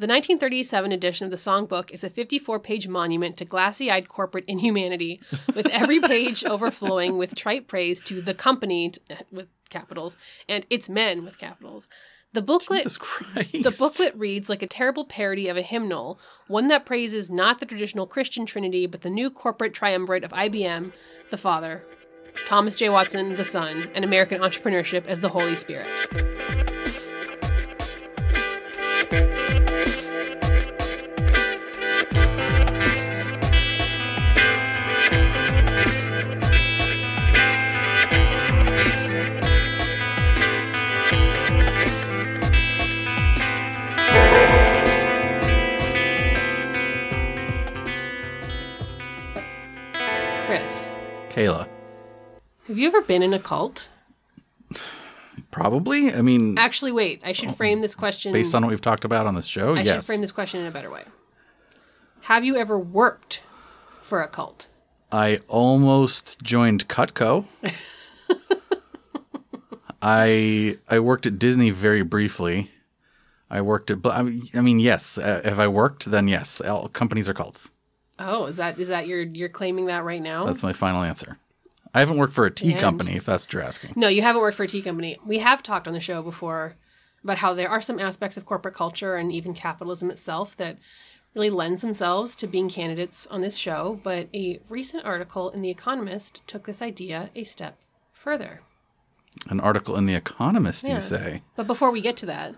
The 1937 edition of the songbook is a 54-page monument to glassy-eyed corporate inhumanity, with every page overflowing with trite praise to the company, with capitals, and its men, with capitals. The booklet reads like a terrible parody of a hymnal, one that praises not the traditional Christian Trinity, but the new corporate triumvirate of IBM, the Father, Thomas J. Watson, the Son, and American entrepreneurship as the Holy Spirit. Kayla. Have you ever been in a cult? Probably. I mean... Actually, wait. I should frame this question... Based on what we've talked about on this show, yes. I should frame this question in a better way. Have you ever worked for a cult? I almost joined Cutco. I worked at Disney very briefly. I worked at... I mean, yes. If I worked, then yes. All companies are cults. Oh, is that you're claiming that right now? That's my final answer. I haven't worked for a tea company, if that's what you're asking. No, you haven't worked for a tea company. We have talked on the show before about how there are some aspects of corporate culture and even capitalism itself that really lends themselves to being candidates on this show. But a recent article in The Economist took this idea a step further. An article in The Economist, you say? But before we get to that,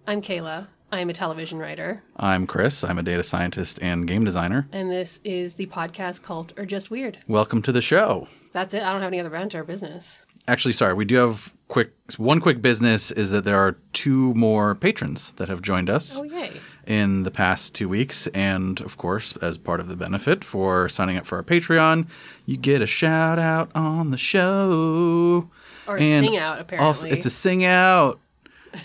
I'm Kayla. I am a television writer. I'm Chris. I'm a data scientist and game designer. And this is the podcast Cult or Just Weird. Welcome to the show. That's it. I don't have any other banter or business. Actually, sorry. We do have one quick business is that there are 2 more patrons that have joined us. Oh, yay. In the past 2 weeks. And, of course, as part of the benefit for signing up for our Patreon, you get a shout out on the show. Or a sing out, apparently. Also, it's a sing out.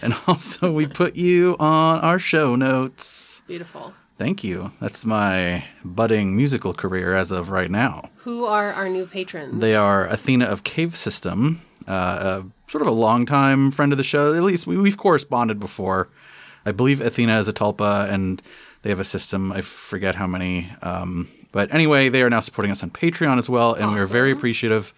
And also, we put you on our show notes. Beautiful. Thank you. That's my budding musical career as of right now. Who are our new patrons? They are Athena of Cave System, sort of a longtime friend of the show. At least we've corresponded before. I believe Athena is a tulpa, and they have a system. I forget how many. But anyway, they are now supporting us on Patreon as well, and we are very appreciative.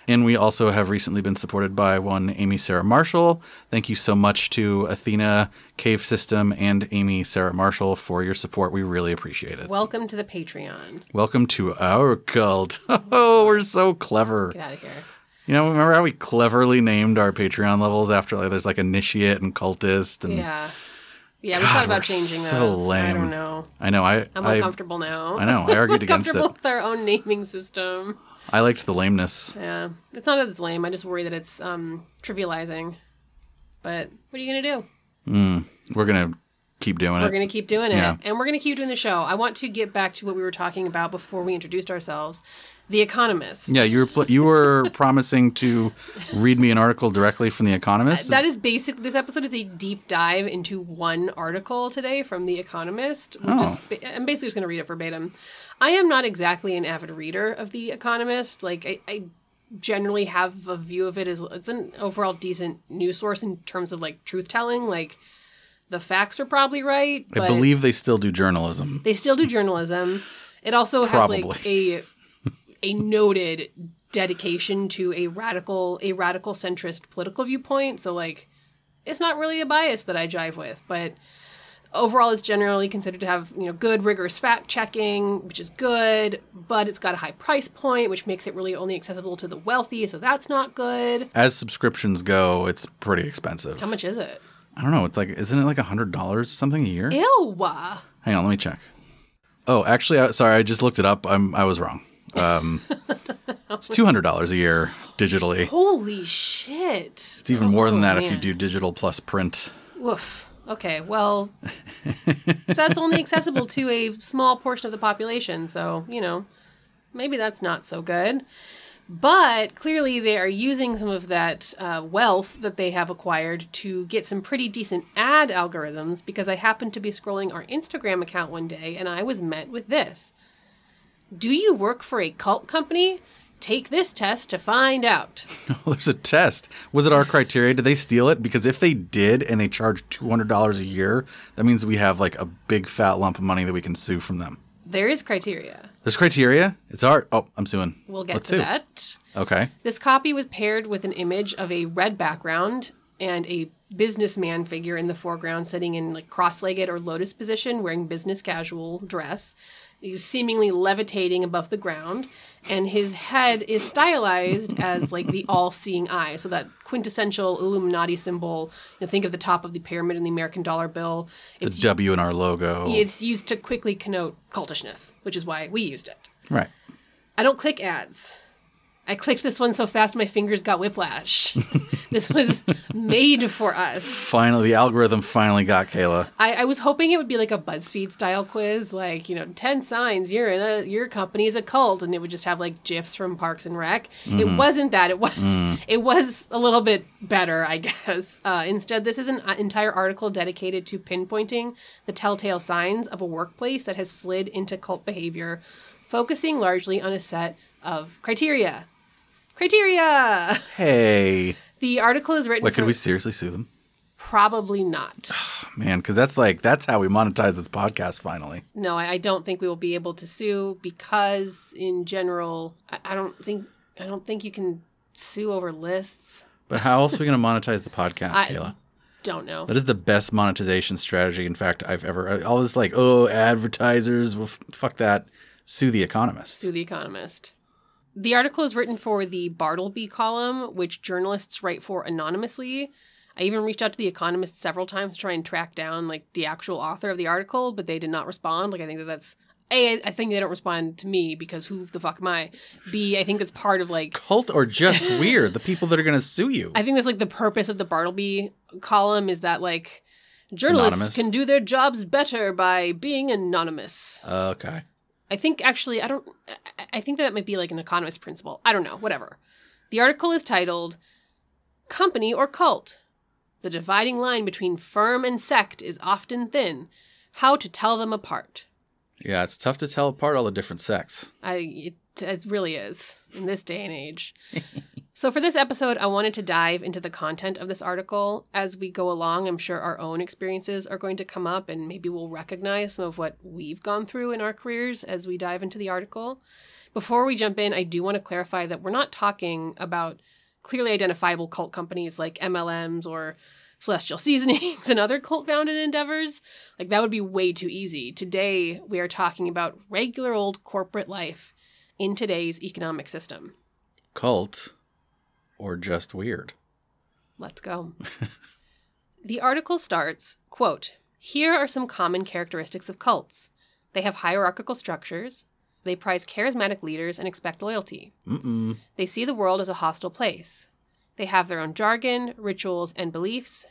And we also have recently been supported by one Amy Sarah Marshall. Thank you so much to Athena, Cave System, and Amy Sarah Marshall for your support. We really appreciate it. Welcome to the Patreon. Welcome to our cult. Oh, we're so clever. Get out of here. You know, remember how we cleverly named our Patreon levels after there's like initiate and cultist? And yeah. Yeah, we thought about changing so those. Lame. I don't know. I know. I'm uncomfortable now. I know. I argued against it. Comfortable with our own naming system. I liked the lameness. Yeah. It's not that it's lame. I just worry that it's trivializing. But what are you going to do? We're going to keep doing it. We're going to keep doing it. Yeah. And we're going to keep doing the show. I want to get back to what we were talking about before we introduced ourselves. The Economist. Yeah, you were promising to read me an article directly from The Economist. That is basic. This episode is a deep dive into one article today from The Economist. I'm basically just going to read it verbatim. I am not exactly an avid reader of The Economist. Like, I generally have a view of it as it's an overall decent news source in terms of, like, truth-telling. Like, the facts are probably right. I believe they still do journalism. They still do journalism. It also has, like, a noted dedication to a radical centrist political viewpoint. So, like, it's not really a bias that I jive with, but overall it's generally considered to have, good rigorous fact checking, which is good, but it's got a high price point, which makes it really only accessible to the wealthy. So that's not good. As subscriptions go, it's pretty expensive. How much is it? I don't know. It's like, isn't it like $100 something a year? Ew. Hang on, let me check. Oh, actually, sorry, I just looked it up. I was wrong. It's $200 a year digitally. Holy shit. It's even more than that if you do digital plus print. Woof. Okay, well, that's only accessible to a small portion of the population, so, maybe that's not so good. But clearly they are using some of that wealth that they have acquired to get some pretty decent ad algorithms, because I happened to be scrolling our Instagram account one day and I was met with this. Do you work for a cult company? Take this test to find out. Oh, there's a test. Was it our criteria? Did they steal it? Because if they did and they charge $200 a year, that means we have like a big fat lump of money that we can sue from them. There is criteria. There's criteria? It's art. Oh, I'm suing. We'll get Let's to sue. that. Okay. This copy was paired with an image of a red background and a businessman figure in the foreground sitting in like cross-legged or lotus position wearing business casual dress. He was seemingly levitating above the ground, and his head is stylized as like the all-seeing eye. So that quintessential Illuminati symbol, think of the top of the pyramid in the American dollar bill. The W in our logo. It's used to quickly connote cultishness, which is why we used it. Right. I don't click ads. I clicked this one so fast my fingers got whiplash. This was made for us. Finally, the algorithm finally got Kayla. I was hoping it would be like a BuzzFeed style quiz, like, 10 signs your company is a cult, and it would just have like GIFs from Parks and Rec. Mm-hmm. It wasn't that. It was a little bit better, I guess. Instead, this is an entire article dedicated to pinpointing the telltale signs of a workplace that has slid into cult behavior, focusing largely on a set of criteria. Criteria! Hey. The article is written could we seriously sue them? Probably not. Man, because that's how we monetize this podcast finally. No, I don't think we will be able to sue because in general, I don't think you can sue over lists. But how else are we going to monetize the podcast, Kayla? Don't know. That is the best monetization strategy, in fact, I've ever... All this advertisers, well, fuck that. Sue the Economist. Sue the Economist. The article is written for the Bartleby column, which journalists write for anonymously. I even reached out to The Economist several times to try and track down the actual author of the article, but they did not respond. I think that's A, I think they don't respond to me because who the fuck am I? B, I think that's part of cult or just weird, the people that are going to sue you. I think that's the purpose of the Bartleby column is that journalists can do their jobs better by being anonymous. Okay. I think actually, I think that might be an Economist principle. I don't know, whatever. The article is titled, Company or Cult? The dividing line between firm and sect is often thin. How to tell them apart. Yeah, it's tough to tell apart all the different sects. It really is in this day and age. So for this episode, I wanted to dive into the content of this article. As we go along, I'm sure our own experiences are going to come up and maybe we'll recognize some of what we've gone through in our careers as we dive into the article. Before we jump in, I do want to clarify that we're not talking about clearly identifiable cult companies like MLMs or Celestial Seasonings and other cult-founded endeavors. That would be way too easy. Today, we are talking about regular old corporate life in today's economic system. Cult or just weird? Let's go. The article starts, quote, "Here are some common characteristics of cults. They have hierarchical structures. They prize charismatic leaders and expect loyalty. They see the world as a hostile place. They have their own jargon, rituals, and beliefs.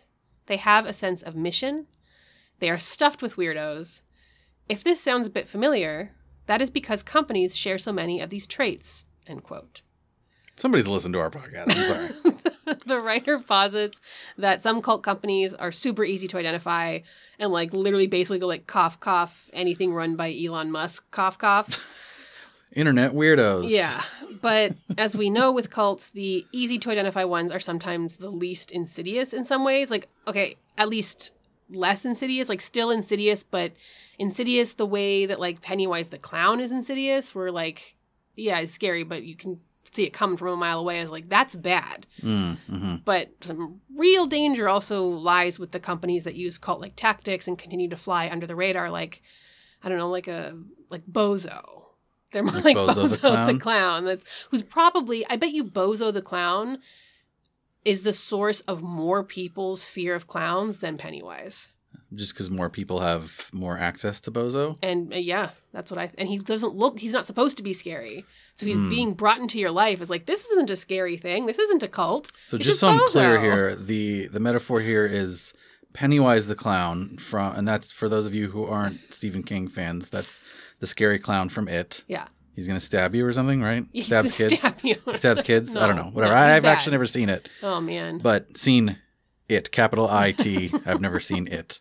They have a sense of mission. They are stuffed with weirdos. If this sounds a bit familiar, that is because companies share so many of these traits," end quote. Somebody's listened to our podcast. I'm sorry. The writer posits that some cult companies are super easy to identify and literally basically go cough, cough, anything run by Elon Musk, cough, cough. Internet weirdos. Yeah. But as we know with cults, the easy to identify ones are sometimes the least insidious in some ways. Okay, at least less insidious, still insidious, but insidious the way that Pennywise the Clown is insidious, where yeah, it's scary, but you can see it coming from a mile away as that's bad. Mm-hmm. But some real danger also lies with the companies that use cult-like tactics and continue to fly under the radar, I don't know, like Bozo. They're more like Bozo the Clown. Who's probably, I bet you Bozo the Clown is the source of more people's fear of clowns than Pennywise. Just because more people have more access to Bozo? And yeah, that's what and he's not supposed to be scary. So he's being brought into your life as this isn't a scary thing. This isn't a cult. So it's just so I'm clear here, the metaphor here is Pennywise the Clown and that's for those of you who aren't Stephen King fans, that's the scary clown from It. Yeah. He's going to stab you or something, right? He's Stabs kids. Stab you. Stabs kids? No, I don't know. Whatever. No, I've actually never seen it. Oh, man. But seen It, capital IT. I've never seen It.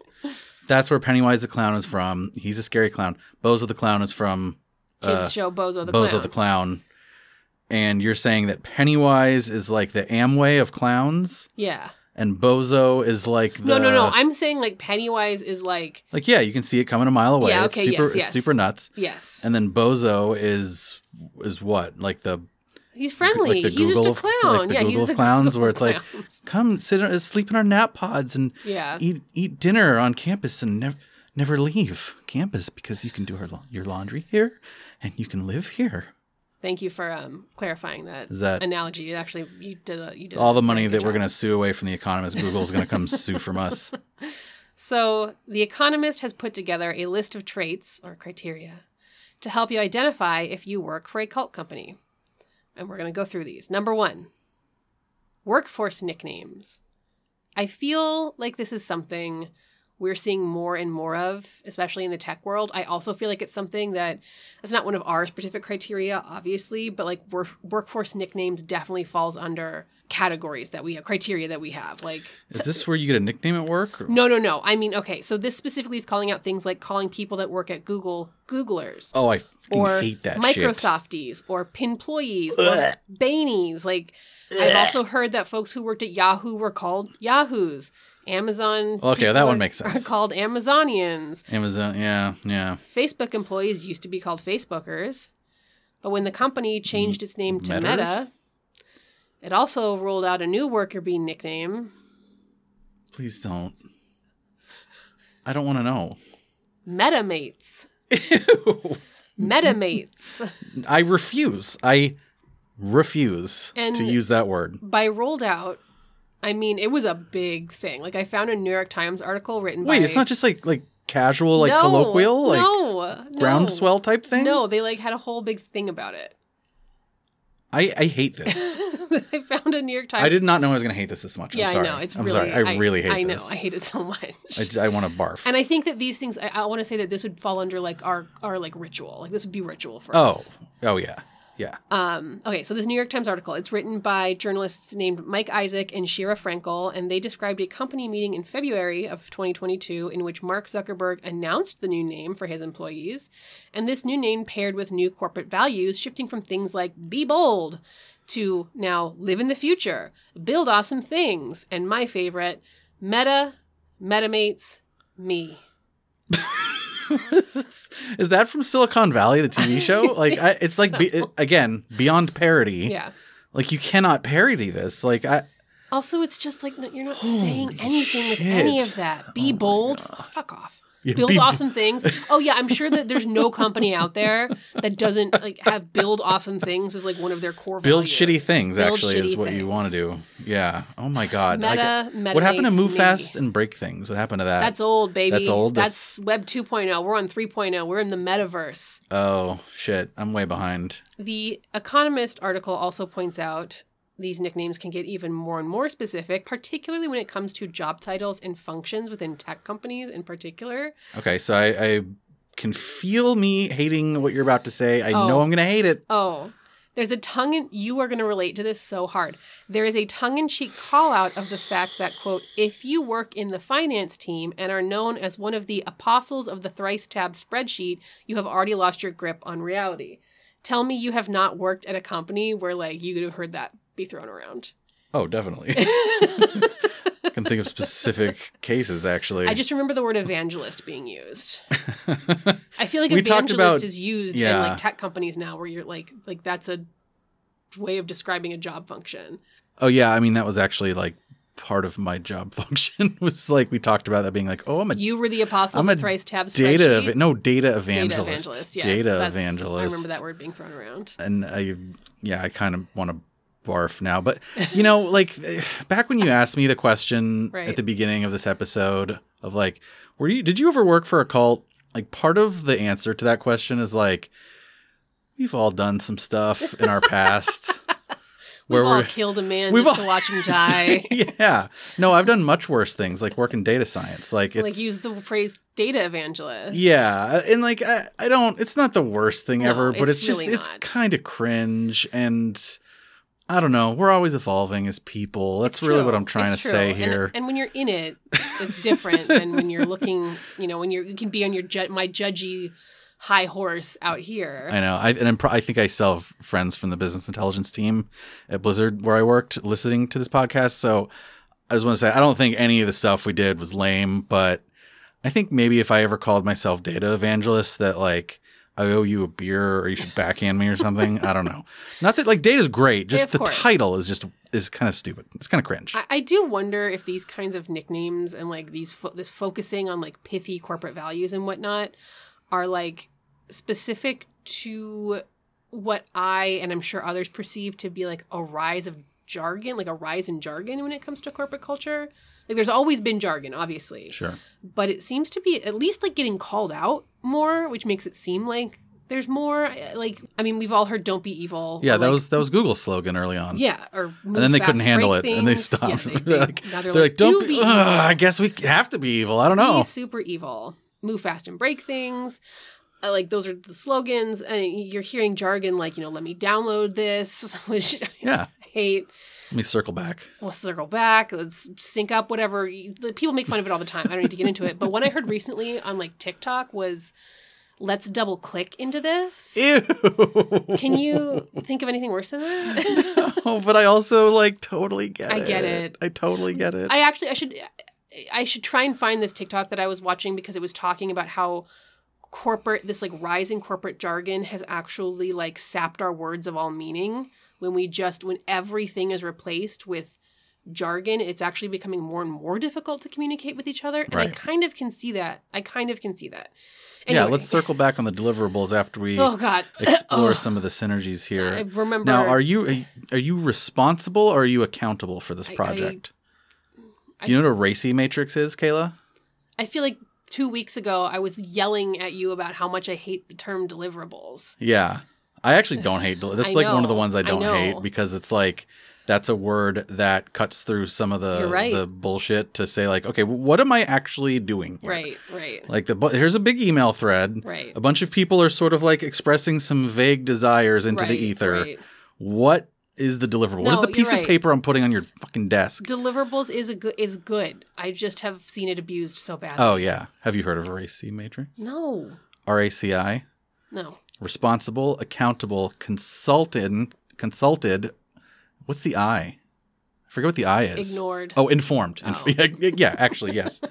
That's where Pennywise the Clown is from. He's a scary clown. Bozo the Clown is from... Kids show Bozo the Bozo Clown. the Clown. And you're saying that Pennywise is like the Amway of clowns? Yeah. And Bozo is like the... No. I'm saying like Pennywise is like... Like, yeah, you can see it coming a mile away. Yeah, okay, It's super nuts. Yes. And then Bozo is what? Like the... He's friendly. Like he's just a clown. Like the Google of clowns, where it's like, come sleep in our nap pods and eat dinner on campus and never leave campus because you can do your laundry here and you can live here. Thank you for clarifying that analogy. Actually, you did all the money that we're going to sue away from The Economist. Google's going to come sue from us. So The Economist has put together a list of traits or criteria to help you identify if you work for a cult company. And we're going to go through these. Number 1, workforce nicknames. I feel like this is something we're seeing more and more of, especially in the tech world. I also feel like it's something that's not one of our specific criteria, obviously, but like workforce nicknames definitely falls under categories that we have, criteria that we have. Like, is this where you get a nickname at work? Or? No. I mean, okay, so this specifically is calling out things like calling people that work at Google Googlers. Oh, I hate that shit. Microsofties or Pinployees or Bainies. Like, I've also heard that folks who worked at Yahoo were called Yahoos. Amazon. Okay, that one makes sense. Are called Amazonians. Amazon, yeah. Facebook employees used to be called Facebookers, but when the company changed its name to Meta, it also rolled out a new worker bee nickname. Please don't. I don't want to know. Metamates. Ew. Metamates. I refuse to use that word. By rolled out, I mean, it was a big thing. Like, I found a New York Times article written by... Wait, it's not just like casual, like colloquial? Like no. Groundswell type thing? No, they like had a whole big thing about it. I hate this. I found a New York Times... I did not know I was going to hate this much. Yeah, I'm sorry. I know. I'm sorry. I really hate this. I know. I hate it so much. I want to barf. And I think that these things... I want to say that this would fall under like our like ritual. Like, this would be ritual for us. Oh, yeah. Yeah. Okay, so this New York Times article, it's written by journalists named Mike Isaac and Shira Frankel, and they described a company meeting in February of 2022 in which Mark Zuckerberg announced the new name for his employees. And this new name paired with new corporate values, shifting from things like be bold to now live in the future, build awesome things, and my favorite, Metamates, me. Is that from Silicon Valley, the TV show? Like, it's like, again, beyond parody. Yeah. Like, you cannot parody this. Like, Also, it's just like, you're not saying anything with any of that. Be bold. Fuck off. Yeah, build awesome things. Oh, yeah, I'm sure that there's no company out there that doesn't like have build awesome things as like one of their core build values. Shitty things, actually, is what you want to do. Yeah. Oh, my God. What happened to move fast and break things? What happened to that? That's old, baby. That's old? That's Web 2.0. We're on 3.0. We're in the metaverse. Oh, shit. I'm way behind. The Economist article also points out these nicknames can get even more and more specific, particularly when it comes to job titles and functions within tech companies in particular. Okay, so I can feel me hating what you're about to say. I know I'm going to hate it. Oh, there's you are going to relate to this so hard. There is a tongue-in-cheek call-out of the fact that, quote, if you work in the finance team and are known as one of the apostles of the thrice-tabbed spreadsheet, you have already lost your grip on reality. Tell me you have not worked at a company where, like, you could have heard that be thrown around. Oh, definitely. I can think of specific cases, actually. I just remember the word evangelist being used. I feel like evangelist is used in like tech companies now, where you're like that's a way of describing a job function. Oh yeah, I mean that was actually like part of my job function was like we talked about that being like, oh, you were the apostle of the thrice tabbed spreadsheet. Data evangelist. Yes, data evangelist. I remember that word being thrown around. And I kind of want to barf now, but like back when you asked me the question at the beginning of this episode of like, did you ever work for a cult? Like, part of the answer to that question is like, we've all done some stuff in our past. We've all killed a man just to watch him die. Yeah. No, I've done much worse things, like work in data science. Like use the phrase data evangelist. Yeah. And like, I don't, it's not the worst thing ever, but it's just, it's kind of cringe. And I don't know. We're always evolving as people. That's really what I'm trying to say here. And when you're in it, it's different than when you're looking, when you can be on your my judgy high horse out here. I know. I think I still have friends from the business intelligence team at Blizzard where I worked listening to this podcast. So I just want to say, I don't think any of the stuff we did was lame, but I think maybe if I ever called myself data evangelist that like I owe you a beer or you should backhand me or something. I don't know. Not that like data's great. Just the title is kind of stupid. It's kind of cringe. I do wonder if these kinds of nicknames and like this focusing on like pithy corporate values and whatnot are like specific to what I and I'm sure others perceive to be like a rise of jargon, like a rise in jargon when it comes to corporate culture. Like there's always been jargon, obviously. Sure. But it seems to be at least like getting called out more, which makes it seem like there's more. Like, I mean, we've all heard "Don't be evil." Yeah, that was Google's slogan early on. Yeah, or and then they couldn't handle it, and they stopped. Yeah, they're like, "Don't be evil." I guess we have to be evil. I don't know. Be super evil. Move fast and break things. Like those are the slogans, and you're hearing jargon like, let me download this, which I hate. Let me circle back. We'll circle back. Let's sync up, whatever. People make fun of it all the time. I don't need to get into it. But what I heard recently on like TikTok was, let's double click into this. Ew. Can you think of anything worse than that? No, but I also like totally get it. I get it. I totally get it. I should try and find this TikTok that I was watching because it was talking about how this like rise in corporate jargon has actually like sapped our words of all meaning. When everything is replaced with jargon, it's actually becoming more and more difficult to communicate with each other. And I kind of can see that. Anyway. Yeah, let's circle back on the deliverables after we explore some of the synergies here. I remember. Now, are you responsible or are you accountable for this project? Do you know what a RACI matrix is, Kayla? I feel like 2 weeks ago I was yelling at you about how much I hate the term deliverables. Yeah. I actually don't hate that's like one of the ones I don't hate because it's like that's a word that cuts through some of the bullshit to say like, okay, what am I actually doing here? Right. Like here's a big email thread. Right. A bunch of people are sort of like expressing some vague desires into the ether. Right. What is the deliverable? What is the piece of paper I'm putting on your fucking desk? Deliverables is good. I just have seen it abused so badly. Oh yeah. Have you heard of a RACI matrix? No. RACI? No. Responsible, accountable, consulted. What's the I? I forget what the I is. Ignored. Oh, informed. Oh. Yeah, actually, yes.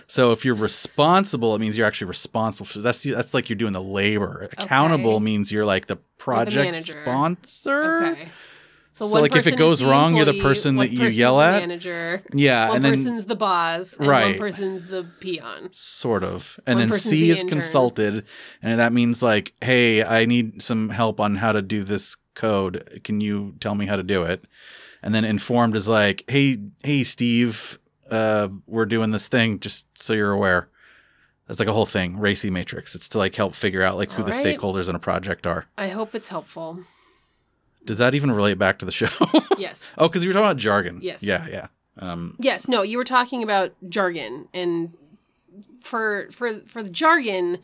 So if you're responsible, it means you're actually responsible. That's like you're doing the labor. Accountable means you're like the project sponsor. Okay. So like if it goes wrong, you're the person that you yell at. Manager. Yeah, one person's the boss, and one person's the peon. Sort of. And then C is consulted, and that means like, hey, I need some help on how to do this code. Can you tell me how to do it? And then informed is like, hey, Steve, we're doing this thing just so you're aware. That's like a whole thing, RACI matrix. It's to like help figure out like who the stakeholders in a project are. I hope it's helpful. Does that even relate back to the show? Yes. Oh, because you were talking about jargon. Yes. Yeah. Yes. No, you were talking about jargon, and for the jargon,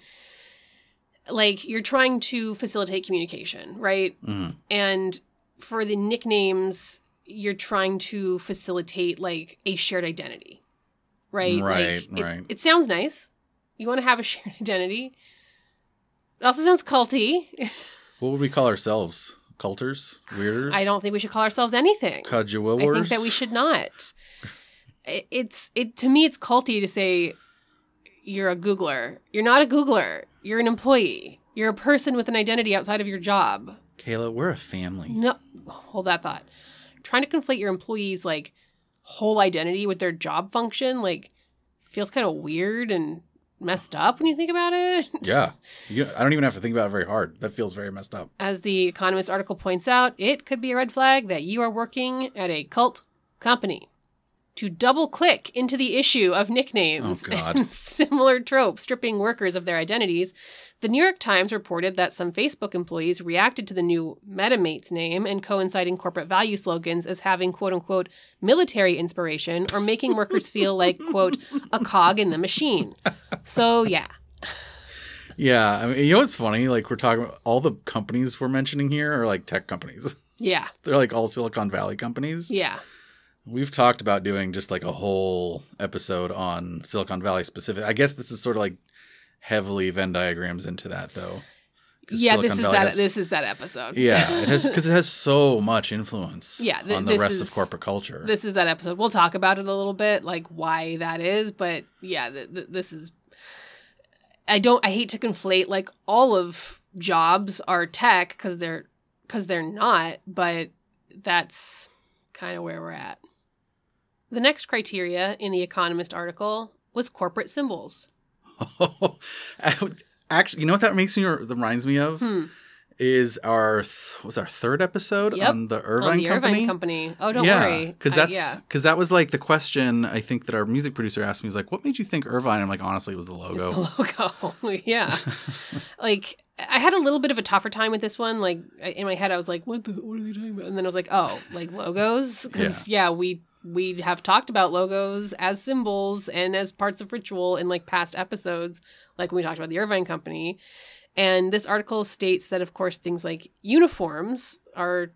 like you're trying to facilitate communication, right? Mm-hmm. And for the nicknames, you're trying to facilitate like a shared identity, right? Right. It sounds nice. You want to have a shared identity. It also sounds culty. What would we call ourselves? Culters? Weirders? I don't think we should call ourselves anything. Kajuwawars? I think that we should not. To me, it's culty to say you're a Googler. You're not a Googler. You're an employee. You're a person with an identity outside of your job. Kayla, we're a family. No, hold that thought. Trying to conflate your employees' like whole identity with their job function like feels kind of weird and messed up when you think about it. Yeah. I don't even have to think about it very hard. That feels very messed up. As the Economist article points out, it could be a red flag that you are working at a cult company. To double-click into the issue of nicknames and similar tropes stripping workers of their identities, the New York Times reported that some Facebook employees reacted to the new MetaMates name and coinciding corporate value slogans as having, quote-unquote, military inspiration or making workers feel like, quote, a cog in the machine. So, yeah. Yeah. I mean, you know what's funny? Like, we're talking about all the companies we're mentioning here are like tech companies. Yeah. They're like all Silicon Valley companies. Yeah. We've talked about doing just like a whole episode on Silicon Valley specific. I guess this is sort of like heavily Venn diagrams into that, though. Yeah, this is that episode. Yeah, because it has so much influence on the rest of corporate culture. This is that episode. We'll talk about it a little bit, like why that is, but yeah, this is... I hate to conflate, like, all of jobs are tech, because they're not, but that's kind of where we're at. The next criteria in the Economist article was corporate symbols. Actually, you know what that reminds me of? Is our third episode on the Irvine Company? Oh, don't worry. Because that was like the question I think that our music producer asked me. He's like, "What made you think Irvine?" I'm like, honestly, it was the logo. It's the logo. Yeah. Like, I had a little bit of a tougher time with this one. Like, in my head, I was like, what are they talking about? And then I was like, oh, like logos? Because we have talked about logos as symbols and as parts of ritual in like past episodes, like when we talked about the Irvine Company. And this article states that, of course, things like uniforms are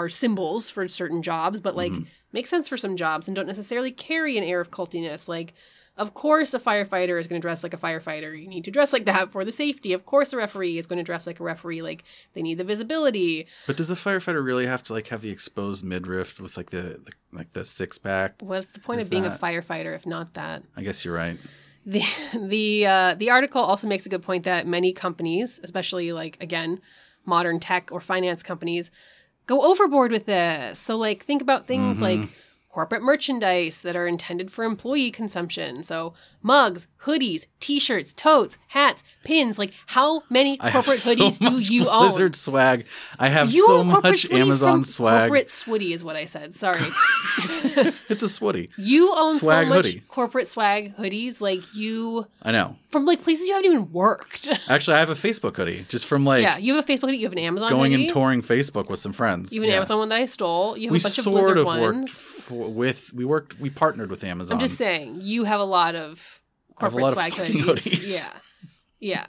symbols for certain jobs, but like make sense for some jobs and don't necessarily carry an air of cultiness. Like, of course, a firefighter is going to dress like a firefighter. You need to dress like that for the safety. Of course, a referee is going to dress like a referee. Like, they need the visibility. But does the firefighter really have to like have the exposed midriff with like the six pack? What's the point of being a firefighter if not that? I guess you're right. The article also makes a good point that many companies, especially like, again, modern tech or finance companies, go overboard with this. So like think about things like corporate merchandise that are intended for employee consumption. So mugs, hoodies, t-shirts, totes, hats, pins. Like, how many corporate hoodies do you own? Blizzard swag. I have so much Amazon swag. Corporate swooty is what I said. Sorry. It's a swooty. You own swag so much hoodie. Corporate swag hoodies. Like, you... I know. From like places you haven't even worked. Actually, I have a Facebook hoodie just from like... Yeah, you have a Facebook hoodie. You have an Amazon going hoodie. And touring Facebook with some friends. You have an Amazon one that I stole. You have a bunch of Blizzard ones. We partnered with Amazon. I'm just saying, you have a lot of corporate swag hoodies. Yeah.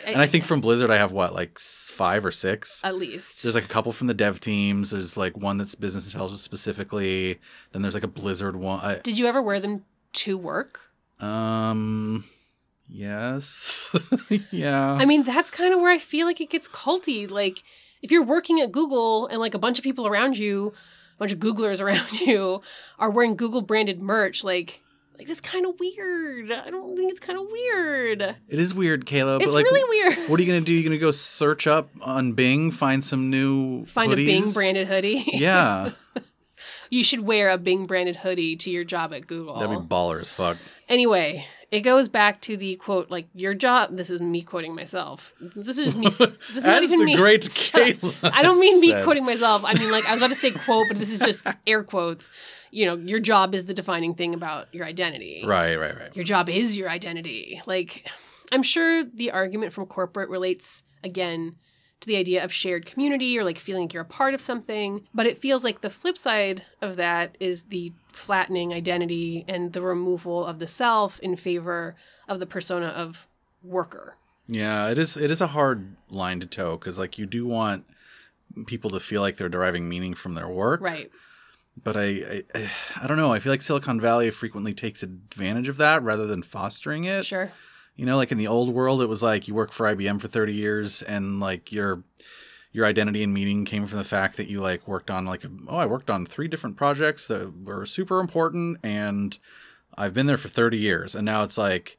And I think from Blizzard, I have like 5 or 6 at least. There's like a couple from the dev teams. There's like one that's business intelligence specifically. Then there's like a Blizzard one. Did you ever wear them to work? Yes. Yeah. I mean, that's kind of where I feel like it gets culty. Like, if you're working at Google and like a bunch of people around you, a bunch of Googlers around you are wearing Google branded merch, like that's kind of weird. I don't think it's kind of weird. It is weird, Kayla. It's but like, really weird. What are you going to do? You're going to go search up on Bing, find some new Find hoodies? a Bing branded hoodie? Yeah. You should wear a Bing branded hoodie to your job at Google. That'd be baller as fuck. Anyway, it goes back to the quote, like, your job. This is me quoting myself. This is just me. This is not even me. Great Kayla. I don't mean me quoting myself. I mean, like, I was about to say quote, but this is just air quotes. You know, your job is the defining thing about your identity. Right. Your job is your identity. Like, I'm sure the argument from corporate relates, again, to the idea of shared community or like feeling like you're a part of something. But it feels like the flip side of that is the flattening identity and the removal of the self in favor of the persona of worker. Yeah, it is a hard line to toe because like you do want people to feel like they're deriving meaning from their work. Right. But I don't know. I feel like Silicon Valley frequently takes advantage of that rather than fostering it. Sure. You know, like in the old world, it was like you work for IBM for 30 years and like your identity and meaning came from the fact that you like worked on I worked on 3 different projects that were super important and I've been there for 30 years. And now it's like,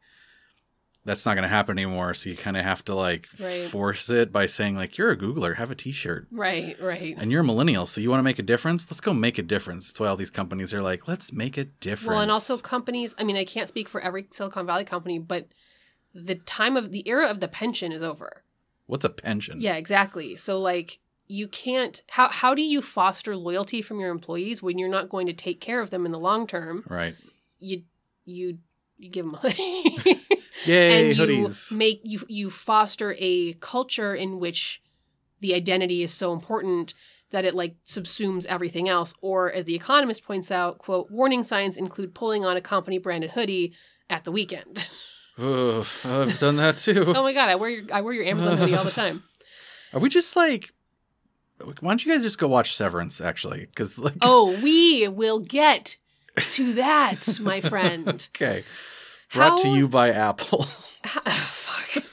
that's not going to happen anymore. So you kind of have to like force it by saying like, you're a Googler, have a t-shirt. Right. And you're a millennial. So you want to make a difference? Let's go make a difference. That's why all these companies are like, let's make a difference. Well, and also companies, I mean, I can't speak for every Silicon Valley company, but the era of the pension is over. What's a pension? Yeah, exactly. So like you can't, how do you foster loyalty from your employees when you're not going to take care of them in the long term? Right. You give them a hoodie. Yay, and hoodies. You foster a culture in which the identity is so important that it like subsumes everything else. Or as the Economist points out, quote, warning signs include pulling on a company branded hoodie at the weekend. Oh, I've done that too. Oh my God, I wear your Amazon hoodie all the time. Are we just like, why don't you guys just go watch Severance actually? Because like, we will get to that, my friend. Okay. Brought to you by Apple. Fuck.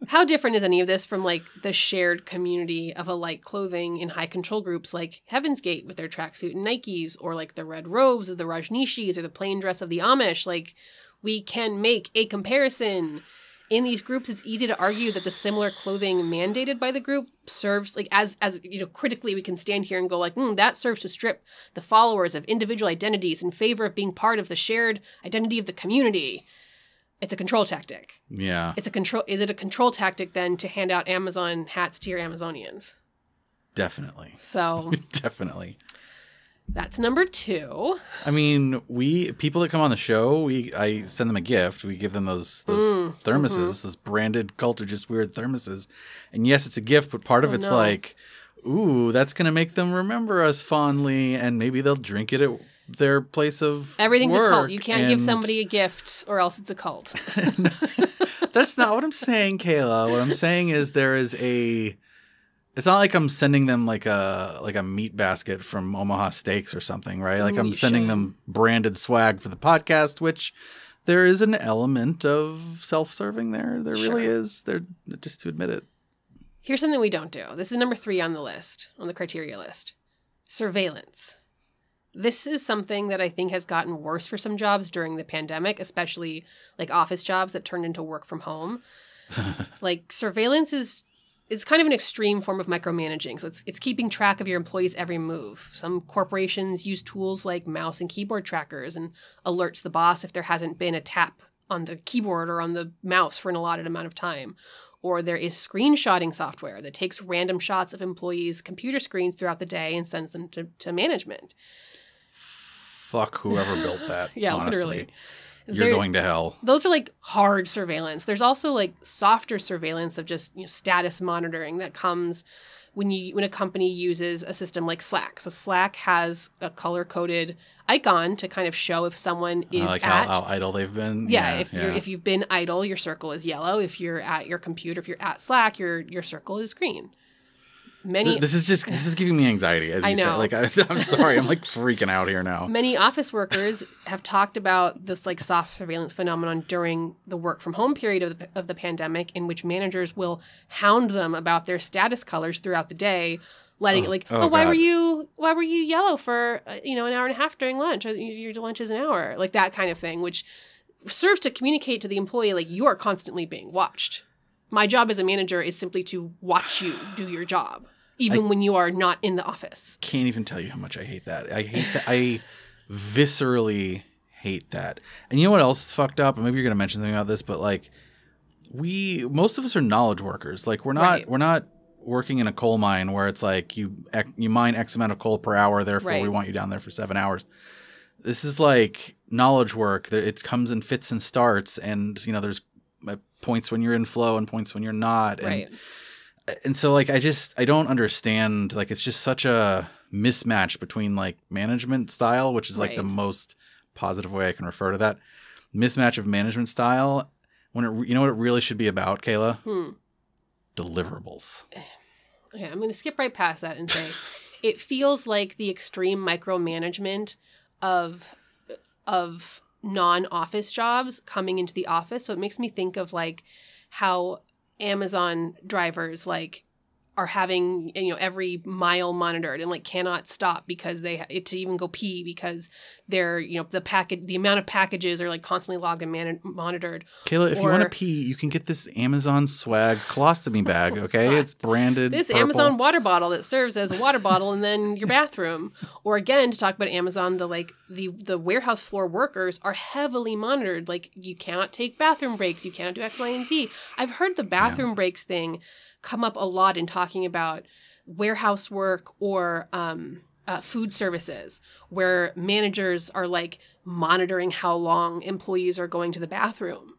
How different is any of this from like the shared community of alike clothing in high control groups like Heaven's Gate with their tracksuit and Nikes, or like the red robes of the Rajneeshis or the plain dress of the Amish? Like, we can make a comparison. In these groups, it's easy to argue that the similar clothing mandated by the group serves, like, as you know, critically we can stand here and go like, that serves to strip the followers of individual identities in favor of being part of the shared identity of the community. It's a control tactic. Yeah. Is it a control tactic then to hand out Amazon hats to your Amazonians? Definitely. So. Definitely. That's number 2. I mean, people that come on the show, I send them a gift. We give them those thermoses, those branded Cult or Just Weird thermoses. And yes, it's a gift, but part of it's like, ooh, that's going to make them remember us fondly, and maybe they'll drink it at their place of Everything's work. a cult. You can't give somebody a gift or else it's a cult. That's not what I'm saying, Kayla. What I'm saying is it's not like I'm sending them like a meat basket from Omaha Steaks or something, right? Like I'm sending them branded swag for the podcast, which there is an element of self-serving there. There really is. There, just to admit it. Here's something we don't do. This is number 3 on the list, on the criteria list. Surveillance. This is something that I think has gotten worse for some jobs during the pandemic, especially like office jobs that turned into work from home. Like, surveillance is kind of an extreme form of micromanaging. So it's keeping track of your employees' every move. Some corporations use tools like mouse and keyboard trackers and alerts the boss if there hasn't been a tap on the keyboard or on the mouse for an allotted amount of time. Or there is screenshotting software that takes random shots of employees' computer screens throughout the day and sends them to management. Fuck whoever built that. Yeah, honestly. literally. You're going to hell. Those are like hard surveillance. There's also like softer surveillance of just, you know, status monitoring that comes when a company uses a system like Slack. So Slack has a color-coded icon to kind of show if someone is how idle they've been. Yeah, if you've been idle, your circle is yellow. If you're at your computer, if you're at Slack, your circle is green. This is giving me anxiety, as you say. Like, I'm sorry, I'm like freaking out here now. Many office workers have talked about this like soft surveillance phenomenon during the work from home period of the pandemic, in which managers will hound them about their status colors throughout the day, letting it like, why were you yellow for an hour and a half during lunch? Your lunch is an hour, like that kind of thing, which serves to communicate to the employee like, you are constantly being watched. My job as a manager is simply to watch you do your job, even when you are not in the office. Can't even tell you how much I hate that. I hate that. I viscerally hate that. And you know what else is fucked up? And maybe you're going to mention something about this, but like most of us are knowledge workers. Like we're not working in a coal mine where it's like you mine X amount of coal per hour, therefore we want you down there for 7 hours. This is like knowledge work. It comes in fits and starts, and there's points when you're in flow and points when you're not. And so like I don't understand, like it's just such a mismatch between like management style, which is like the most positive way I can refer to that mismatch of management style, when what it really should be about, Kayla? Deliverables. Okay, I'm going to skip right past that and say it feels like the extreme micromanagement of non-office jobs coming into the office. So it makes me think of like how Amazon drivers like are having every mile monitored and like cannot stop because to even go pee because they're the amount of packages are like constantly logged and monitored. Kayla, if you want to pee, you can get this Amazon swag colostomy bag. Okay, it's branded. This purple Amazon water bottle that serves as a water bottle and then your bathroom. Or again, to talk about Amazon, the warehouse floor workers are heavily monitored. Like you cannot take bathroom breaks, you cannot do X, Y, and Z. I've heard the bathroom breaks thing come up a lot in talking about warehouse work or food services, where managers are like monitoring how long employees are going to the bathroom.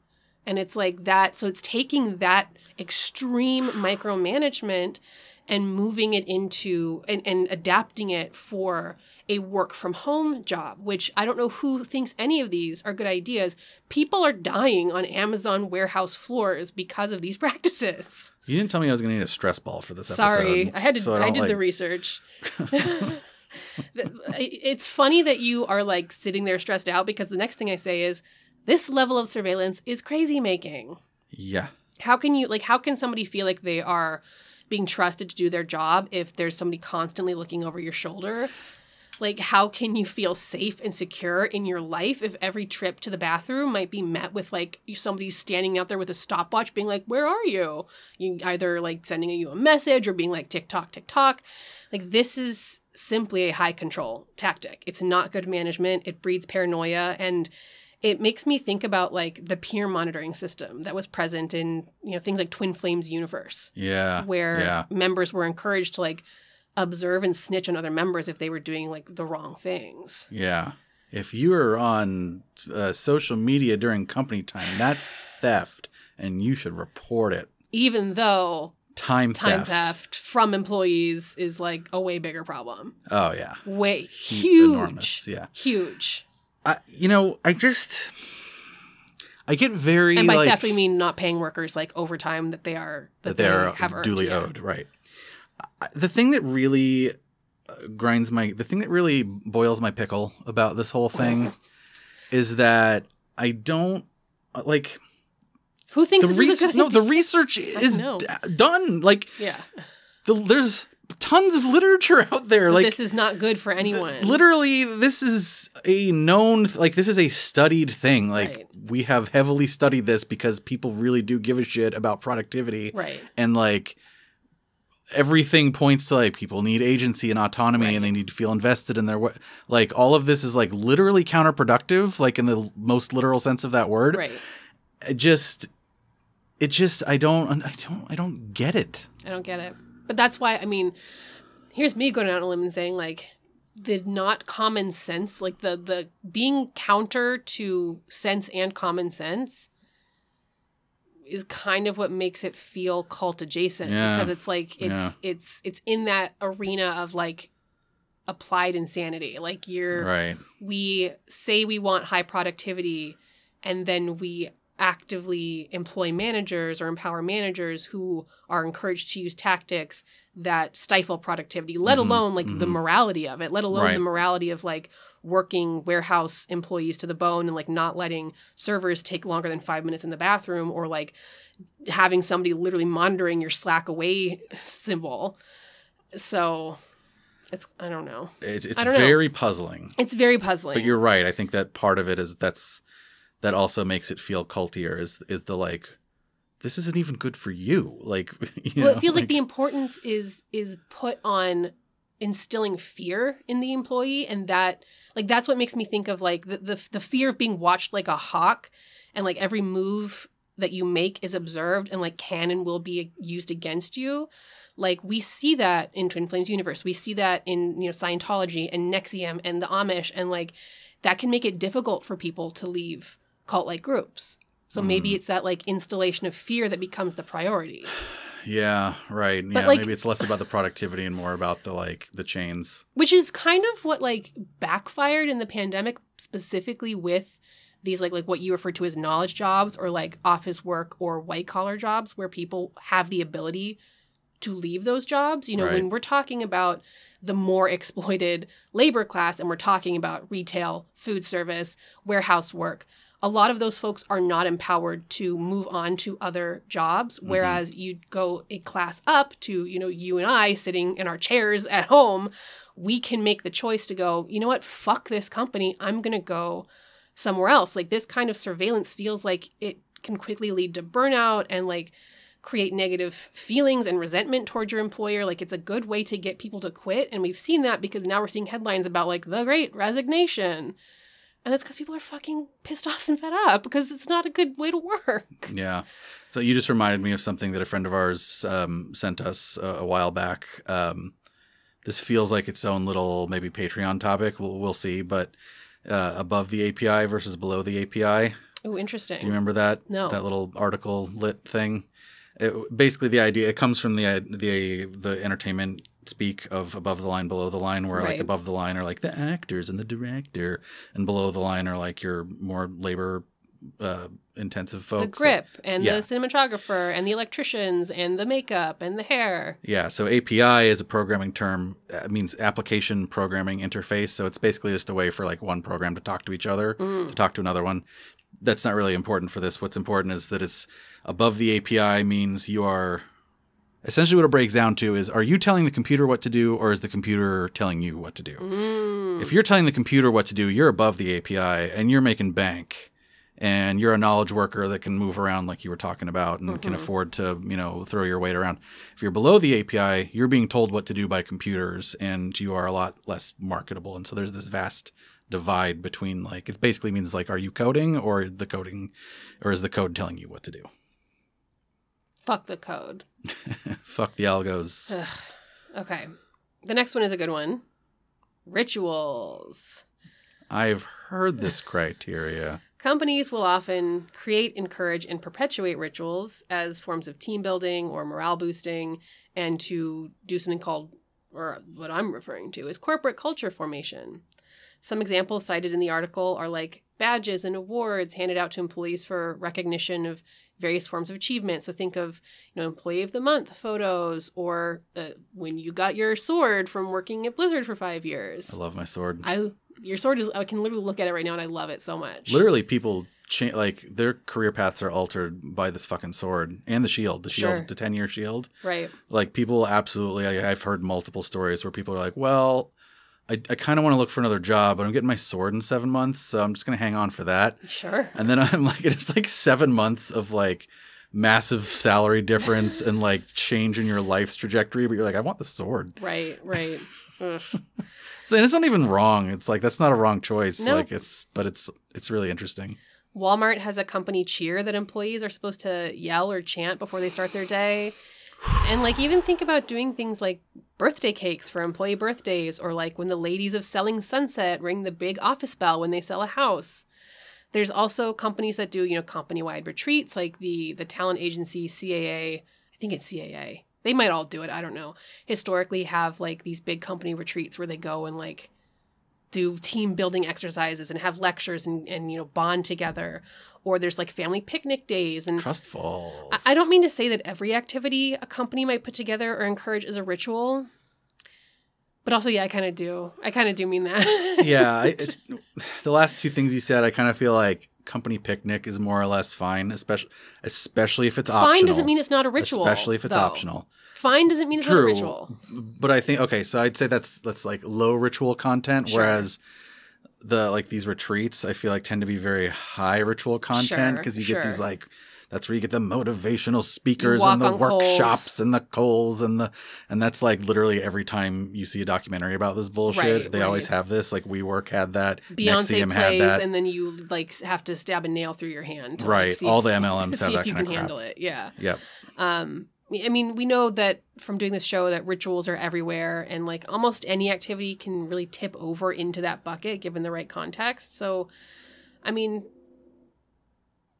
And it's like that. So it's taking that extreme micromanagement and moving it into and adapting it for a work from home job, which I don't know who thinks any of these are good ideas. People are dying on Amazon warehouse floors because of these practices. You didn't tell me I was going to need a stress ball for this episode. Sorry, I did the research. It's funny that you are like sitting there stressed out, because the next thing I say is this level of surveillance is crazy making. Yeah. How can somebody feel like they are being trusted to do their job if there's somebody constantly looking over your shoulder? Like, how can you feel safe and secure in your life if every trip to the bathroom might be met with, like, somebody standing out there with a stopwatch being like, where are you? You either, like, sending you a message or being like, tick-tock, tick-tock. Like, this is simply a high control tactic. It's not good management. It breeds paranoia. And it makes me think about, like, the peer monitoring system that was present in, things like Twin Flames universe. Yeah. Where members were encouraged to, like, observe and snitch on other members if they were doing, like, the wrong things. Yeah. If you are on social media during company time, that's theft, and you should report it. Even though time theft from employees is, like, a way bigger problem. Oh, yeah. Huge. Enormous, yeah. Huge. I get very, and by theft we mean not paying workers, like, overtime that they have earned. Duly owed, right. The thing that really boils my pickle about this whole thing is that I don't, like... Who thinks this is a good idea? No, the research is done. Like, there's tons of literature out there. But like, this is not good for anyone. Literally, this is a known, this is a studied thing. Like, we have heavily studied this because people really do give a shit about productivity. Right. And, like, everything points to, like, people need agency and autonomy and they need to feel invested in their work. Like, all of this is, like, literally counterproductive, like, in the most literal sense of that word. Right. I don't get it. I don't get it. But that's why, I mean, here's me going out on a limb and saying, like, the not common sense, like, the being counter to sense and common sense is kind of what makes it feel cult adjacent, because it's like it's in that arena of, like, applied insanity. Like, we say we want high productivity, and then we actively employ managers or empower managers who are encouraged to use tactics that stifle productivity, let alone, like, the morality of it, let alone the morality of, like, working warehouse employees to the bone and, like, not letting servers take longer than 5 minutes in the bathroom, or, like, having somebody literally monitoring your Slack away symbol. So I don't know. It's very puzzling. It's very puzzling. But you're right. I think that part of it is that also makes it feel cultier is the, like, this isn't even good for you. Like, it feels like the importance is put on instilling fear in the employee, and that, like, that's what makes me think of, like, the fear of being watched like a hawk, and, like, every move that you make is observed and, like, can and will be used against you. Like, we see that in Twin Flames universe. We see that in, Scientology and NXIVM and the Amish, and, like, that can make it difficult for people to leave cult-like groups. So maybe it's that, like, installation of fear that becomes the priority. Yeah, right. But, yeah, like, maybe it's less about the productivity and more about the, like, the chains. Which is kind of what, like, backfired in the pandemic, specifically with these, like what you refer to as knowledge jobs, or, like, office work or white-collar jobs, where people have the ability to leave those jobs. When we're talking about the more exploited labor class, and we're talking about retail, food service, warehouse work, a lot of those folks are not empowered to move on to other jobs, whereas you'd go a class up to, you and I sitting in our chairs at home, we can make the choice to go, you know what, fuck this company, I'm going to go somewhere else. Like, this kind of surveillance feels like it can quickly lead to burnout and, like, create negative feelings and resentment towards your employer. Like, it's a good way to get people to quit. And we've seen that because now we're seeing headlines about, like, the Great Resignation. And that's because people are fucking pissed off and fed up, because it's not a good way to work. Yeah. So you just reminded me of something that a friend of ours sent us a while back. This feels like its own little maybe Patreon topic. We'll see. But above the API versus below the API. Oh, interesting. Do you remember that? No. That little article lit thing? Basically, the idea, it comes from the entertainment speak of above the line, below the line, where like above the line are like the actors and the director, and below the line are like your more labor intensive folks. The grip and the cinematographer and the electricians and the makeup and the hair. Yeah. So API is a programming term. It means application programming interface. So it's basically just a way for like one program to talk to each other, to talk to another one. that's not really important for this. What's important is that it's above the API means you are essentially what it breaks down to is, are you telling the computer what to do, or is the computer telling you what to do? If you're telling the computer what to do, you're above the API and you're making bank, and you're a knowledge worker that can move around like you were talking about and can afford to, throw your weight around. If you're below the API, you're being told what to do by computers, and you are a lot less marketable. And so there's this vast divide between, like, it basically means, like, are you coding, or is the code telling you what to do? Fuck the code. Fuck the algos. Ugh. Okay. The next one is a good one. Rituals. I've heard this criteria. Companies will often create, encourage, and perpetuate rituals as forms of team building or morale boosting, and to do something called, or what I'm referring to, is corporate culture formation. Some examples cited in the article are like badges and awards handed out to employees for recognition of various forms of achievement. So think of, Employee of the Month photos, or when you got your sword from working at Blizzard for 5 years. I love my sword. Your sword is, I can literally look at it right now and I love it so much. Literally, people like their career paths are altered by this fucking sword and the shield, the 10-year shield. Right. Like, people absolutely, I've heard multiple stories where people are like, well, I kind of want to look for another job, but I'm getting my sword in 7 months, so I'm just going to hang on for that. Sure. And then I'm like, it's like 7 months of like massive salary difference and like change in your life's trajectory, but you're like, I want the sword. Right. Ugh. So, and it's not even wrong. It's like, that's not a wrong choice. No. Like, but it's really interesting. Walmart has a company cheer that employees are supposed to yell or chant before they start their day. And like, even think about doing things like birthday cakes for employee birthdays, or like when the ladies of Selling Sunset ring the big office bell when they sell a house. There's also companies that do, company-wide retreats, like the talent agency CAA. I think it's CAA. They might all do it. I don't know. Historically have like these big company retreats where they go and like do team building exercises and have lectures and bond together. Or there's like family picnic days and Trust falls. I don't mean to say that every activity a company might put together or encourage is a ritual, but also, yeah, I kind of do. I kind of do mean that. Yeah. The last two things you said, I kind of feel like company picnic is more or less fine, especially if it's optional. Fine doesn't mean it's not a ritual. Especially if it's optional. Fine doesn't mean it's not a ritual. But I think, okay, so I'd say that's like low ritual content, Sure. whereas these retreats, I feel like tend to be very high ritual content, because you get these like, that's where you get the motivational speakers and the workshops and the coals and that's like literally every time you see a documentary about this bullshit, they always have this. Like WeWork had that, Beyonce Nexium plays, had that, and then you like have to stab a nail through your hand. To, right. Like, see all the MLMs see have that if you kind can of crap. handle it. Yeah. Yep. I mean, we know that from doing this show that rituals are everywhere, and like almost any activity can really tip over into that bucket given the right context. So, I mean,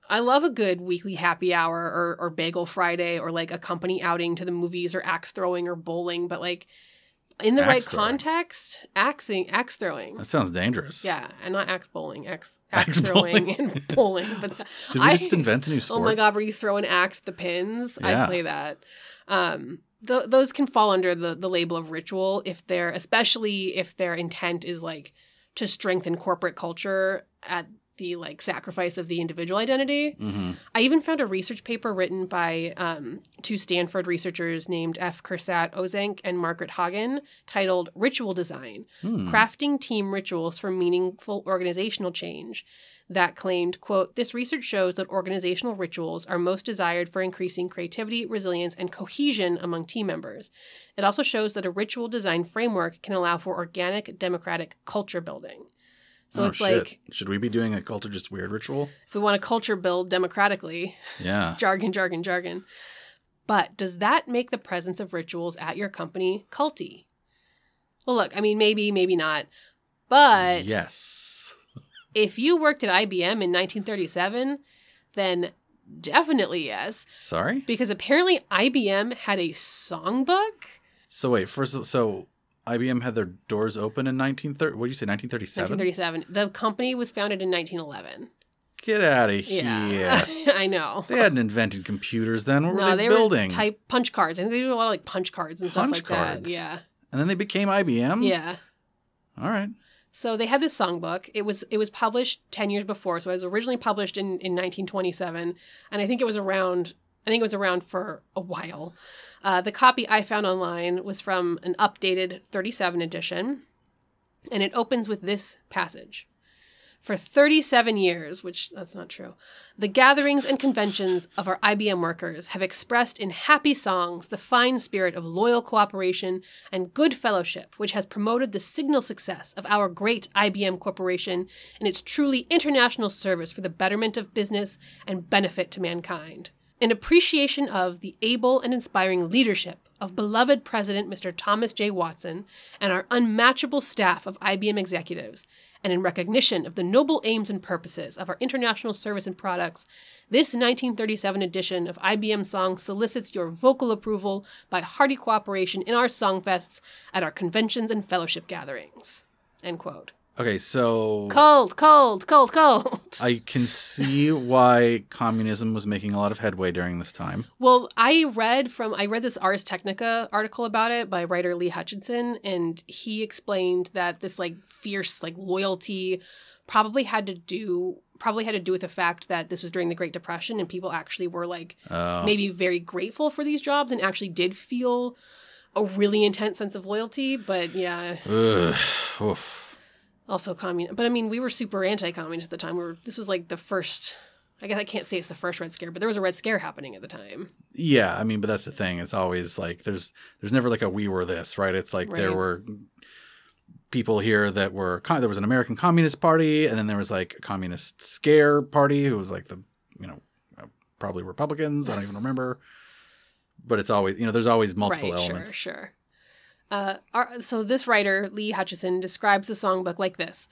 I love a good weekly happy hour or bagel Friday, or like a company outing to the movies, or axe throwing or bowling, but like in the right context, axe throwing. That sounds dangerous. Yeah, and not axe bowling, axe throwing and bowling. But did we just invent a new sport? Oh my god, where you throw an axe at the pins? Yeah. I'd play that. Those can fall under the label of ritual especially if their intent is like to strengthen corporate culture at the like sacrifice of the individual identity. Mm-hmm. I even found a research paper written by two Stanford researchers named F. Kersat Ozenk and Margaret Hagen titled Ritual Design, Crafting Team Rituals for Meaningful Organizational Change, that claimed, quote, "This research shows that organizational rituals are most desired for increasing creativity, resilience, and cohesion among team members. It also shows that a ritual design framework can allow for organic, democratic culture building." So it's like, should we be doing a culture just weird ritual? If we want a culture build democratically. Yeah. Jargon. But does that make the presence of rituals at your company culty? Well, look, I mean, maybe not. But yes. If you worked at IBM in 1937, then definitely yes. Sorry? Because apparently IBM had a songbook. So wait, so IBM had their doors open in 1930. What did you say, 1937? 1937. The company was founded in 1911. Get out of here. Yeah. I know. They hadn't invented computers then. What were they were building? type punch cards. I think they do a lot of like punch cards and stuff like cards. that. Yeah. And then they became IBM? Yeah. All right. So they had this songbook. It was published 10 years before. So it was originally published in 1927. And I think it was around for a while. The copy I found online was from an updated 37 edition. And it opens with this passage. For 37 years, which that's not true, the gatherings and conventions of our IBM workers have expressed in happy songs the fine spirit of loyal cooperation and good fellowship, which has promoted the signal success of our great IBM Corporation in its truly international service for the betterment of business and benefit to mankind. In appreciation of the able and inspiring leadership of beloved President Mr. Thomas J. Watson and our unmatchable staff of IBM executives, and in recognition of the noble aims and purposes of our international service and products, this 1937 edition of IBM Songs solicits your vocal approval by hearty cooperation in our songfests at our conventions and fellowship gatherings. End quote. Okay, so... Cold. I can see why communism was making a lot of headway during this time. Well, I read this Ars Technica article about it by writer Lee Hutchinson, and he explained that this fierce loyalty probably had to do with the fact that this was during the Great Depression and people actually were maybe very grateful for these jobs and actually did feel a really intense sense of loyalty. But yeah. Oof. Also but I mean, we were super anti-communist at the time. This was the first, I guess I can't say it's the first Red Scare, but there was a Red Scare happening at the time. Yeah, I mean, but that's the thing. It's always there's never a we were this, right? It's right. There were people here that were, there was an American Communist Party, and then there was a Communist Scare Party who was probably Republicans. I don't even remember. But it's always, there's always multiple elements. Sure. So this writer, Lee Hutchinson, describes the songbook like this.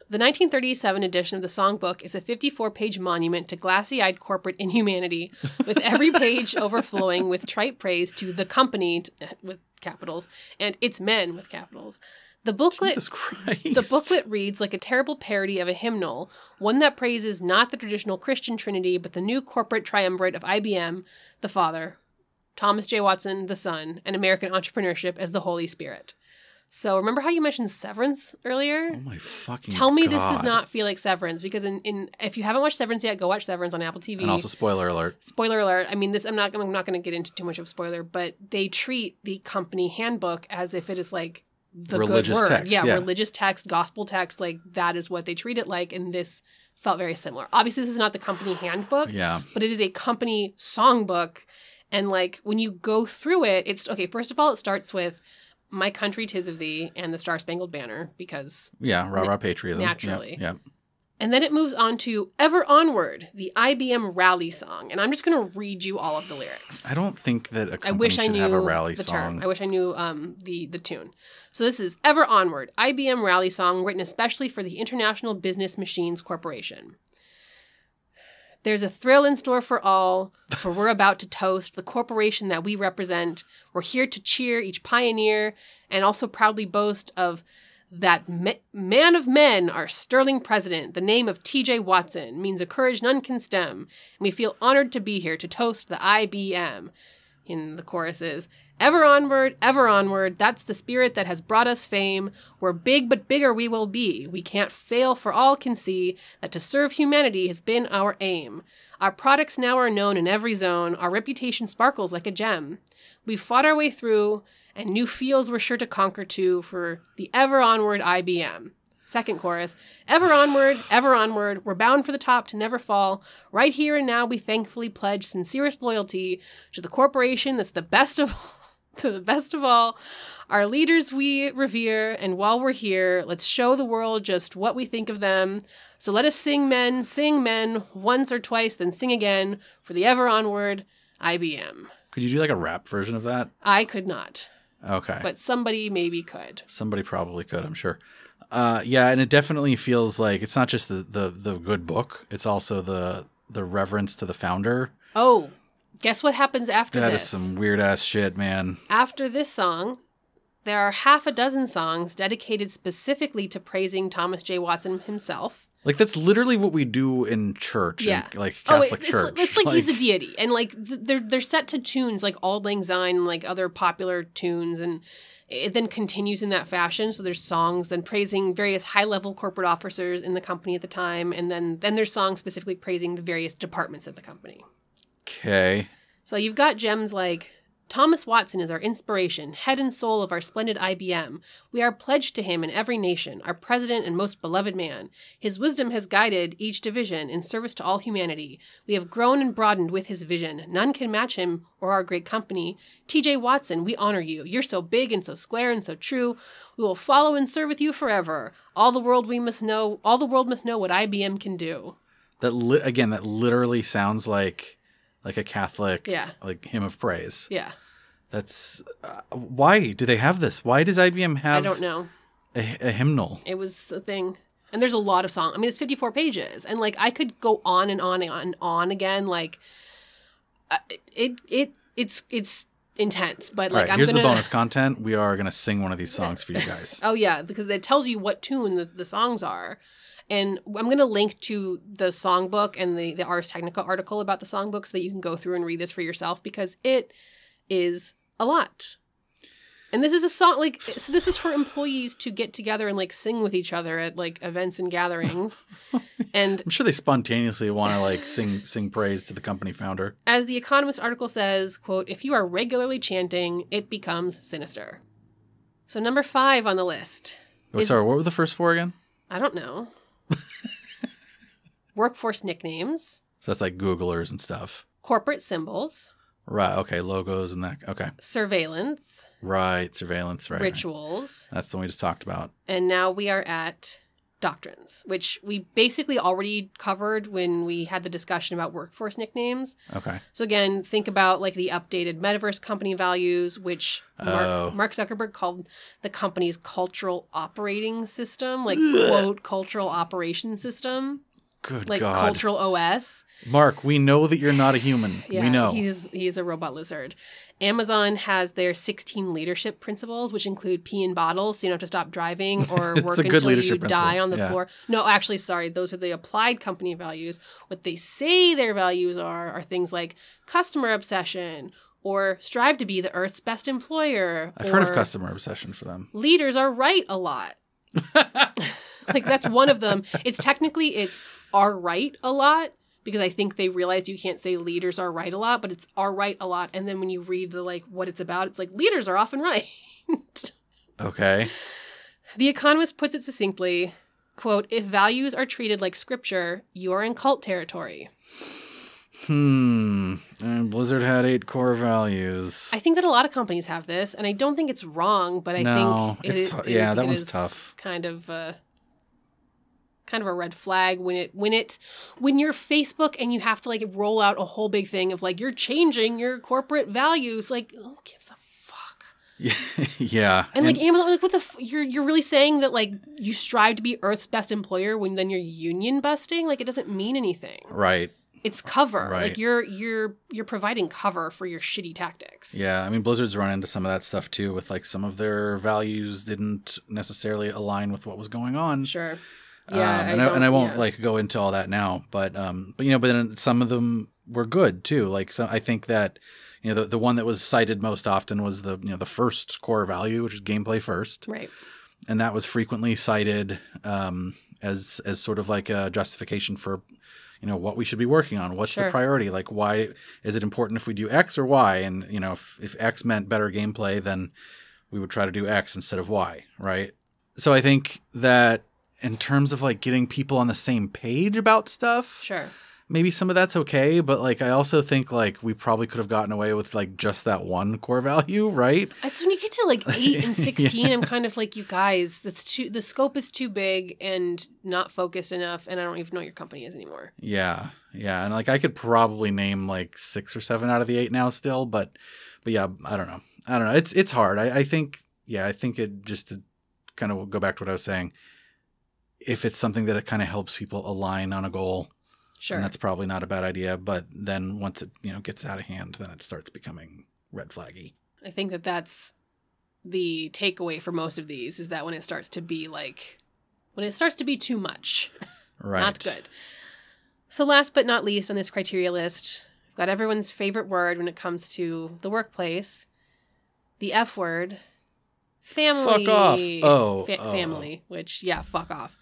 The 1937 edition of the songbook is a 54-page monument to glassy-eyed corporate inhumanity, with every page overflowing with trite praise to the company, with capitals, and its men, with capitals. The booklet reads like a terrible parody of a hymnal, one that praises not the traditional Christian Trinity, but the new corporate triumvirate of IBM, the Father, Thomas J. Watson, the Son, and American entrepreneurship as the Holy Spirit. So remember how you mentioned Severance earlier? Oh my fucking Tell me God. This does not feel like Severance, because if you haven't watched Severance yet, go watch Severance on Apple TV. And also spoiler alert. Spoiler alert. I mean, I'm not going to get into too much of spoiler, but they treat the company handbook as if it is the religious good word. Text, yeah, religious text, gospel text, that is what they treat it like, and this felt very similar. Obviously, this is not the company handbook, but it is a company songbook. And when you go through it, it's okay. First of all, it starts with "My Country 'Tis of Thee" and the Star Spangled Banner, because rah rah patriotism, naturally. Yeah. And then it moves on to "Ever Onward," the IBM rally song, and I'm just going to read you all of the lyrics. I don't think that a company should have a rally song. I wish I knew the tune. So this is "Ever Onward," IBM rally song written especially for the International Business Machines Corporation. There's a thrill in store for all, for we're about to toast the corporation that we represent. We're here to cheer each pioneer and also proudly boast of that man of men, our sterling president. The name of T.J. Watson means a courage none can stem, and we feel honored to be here to toast the IBM. In the choruses, ever onward, that's the spirit that has brought us fame. We're big, but bigger we will be. We can't fail, for all can see that to serve humanity has been our aim. Our products now are known in every zone. Our reputation sparkles like a gem. We've fought our way through, and new fields we're sure to conquer too for the ever onward IBM. Second chorus, ever onward, we're bound for the top to never fall. Right here and now we thankfully pledge sincerest loyalty to the corporation that's the best of all. Our leaders we revere, and while we're here, let's show the world just what we think of them. So let us sing men, once or twice, then sing again for the ever onward IBM. Could you do a rap version of that? I could not. Okay. But somebody maybe could. Somebody probably could, I'm sure. And it definitely feels like it's not just the good book. It's also the reverence to the founder. Oh, guess what happens after this? That is some weird-ass shit, man. After this song, there are half a dozen songs dedicated specifically to praising Thomas J. Watson himself. Like, that's literally what we do in church, Yeah. like Catholic church. It's like he's a deity. And, like, they're set to tunes like Auld Lang Syne, like other popular tunes, and it then continues in that fashion. So there's songs then praising various high-level corporate officers in the company at the time, and then there's songs specifically praising the various departments at the company. Okay. So you've got gems like, Thomas Watson is our inspiration, head and soul of our splendid IBM. We are pledged to him in every nation, our president and most beloved man. His wisdom has guided each division in service to all humanity. We have grown and broadened with his vision. None can match him or our great company. T.J. Watson, we honor you. You're so big and so square and so true. We will follow and serve with you forever. All the world must know what IBM can do. That literally sounds like a Catholic, like hymn of praise. Yeah. That's why do they have this? Why does IBM have? I don't know. A hymnal. It was a thing, and there's a lot of songs. I mean, it's 54 pages, and like I could go on and on and on again. Like, it's intense, but like here's the bonus content. We are gonna sing one of these songs for you guys. Oh yeah, because it tells you what tune the songs are. And I'm going to link to the songbook and the Ars Technica article about the songbook so that you can go through and read this for yourself, because it is a lot. And this is a song, like, so this is for employees to get together and, like, sing with each other at, like, events and gatherings. And I'm sure they spontaneously want to, like, sing praise to the company founder. As the Economist article says, quote, if you are regularly chanting, it becomes sinister. So number 5 on the list. Sorry, what were the first 4 again? I don't know. Workforce nicknames. So that's like Googlers and stuff. Corporate symbols. Right. Okay. Logos and that. Okay. Surveillance. Right. Surveillance. Right. Rituals. That's the one we just talked about. And now we are at doctrines, which we basically already covered when we had the discussion about workforce nicknames. Okay. So again, think about like the updated metaverse company values, which Mark Zuckerberg called the company's cultural operating system, like quote, cultural operation system. Good like God. Cultural OS. Mark, we know that you're not a human. Yeah, we know. He's a robot lizard. Amazon has their 16 leadership principles, which include pee in bottles so you don't have to stop driving or work until you die on the floor. No, actually, sorry. Those are the applied company values. What they say their values are things like customer obsession or strive to be the Earth's best employer. I've heard of customer obsession for them. Leaders are right a lot. Like, that's one of them. It's are right a lot, because I think they realized you can't say leaders are right a lot, but it's are right a lot. And then when you read the like what it's about, it's like leaders are often right. Okay. The Economist puts it succinctly, quote, if values are treated like scripture, you are in cult territory. And Blizzard had 8 core values. I think that a lot of companies have this, and I don't think it's wrong, but I think that one's tough. Kind of a red flag when you're Facebook and you have to like roll out a whole big thing of like you're changing your corporate values. Like, who gives a fuck? Yeah. And like Amazon, like what the you're really saying that like you strive to be Earth's best employer when then you're union busting? Like, it doesn't mean anything. Right. It's cover. Right. Like you're providing cover for your shitty tactics. Yeah, I mean Blizzard's run into some of that stuff too, with like some of their values didn't necessarily align with what was going on. Sure. Yeah, and I won't like go into all that now, but then some of them were good too. Like, so I think that the one that was cited most often was the first core value, which is gameplay first, right? And that was frequently cited as sort of like a justification for what we should be working on. What's the priority? Like, why is it important if we do X or Y? And if X meant better gameplay, then we would try to do X instead of Y, right? So I think that in terms of like getting people on the same page about stuff, sure, maybe some of that's okay, but like I also think like we probably could have gotten away with like just that one core value, right? It's when you get to like 8 and 16, I'm kind of like, you guys, the scope is too big and not focused enough, and I don't even know what your company is anymore. Yeah, and like I could probably name like 6 or 7 out of the 8 now still, but yeah, I don't know. It's hard. I think it, just to kind of go back to what I was saying, if it's something that it kind of helps people align on a goal, sure, and that's probably not a bad idea. But then once it gets out of hand, then it starts becoming red flaggy. I think that's the takeaway for most of these, is that when it starts to be too much. Right. Not good. So last but not least on this criteria list, we've got everyone's favorite word when it comes to the workplace. The F word. Family. Fuck off. Family, which, yeah, fuck off.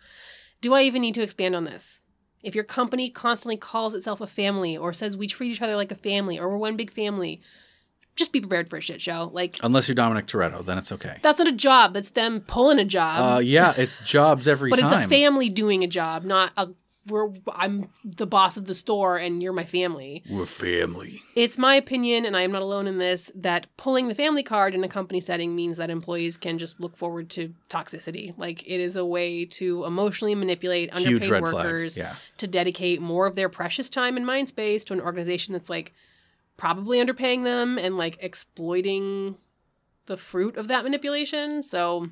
Do I even need to expand on this? If your company constantly calls itself a family or says we treat each other like a family or we're one big family, just be prepared for a shit show. Like, unless you're Dominic Toretto, then it's okay. That's not a job. That's them pulling a job. Yeah, it's jobs every time. But it's a family doing a job, not I'm the boss of the store and you're my family. We're family. It's my opinion, and I am not alone in this, that pulling the family card in a company setting means that employees can just look forward to toxicity. Like, it is a way to emotionally manipulate underpaid workers to dedicate more of their precious time and mind space to an organization that's, like, probably underpaying them and, like, exploiting the fruit of that manipulation. So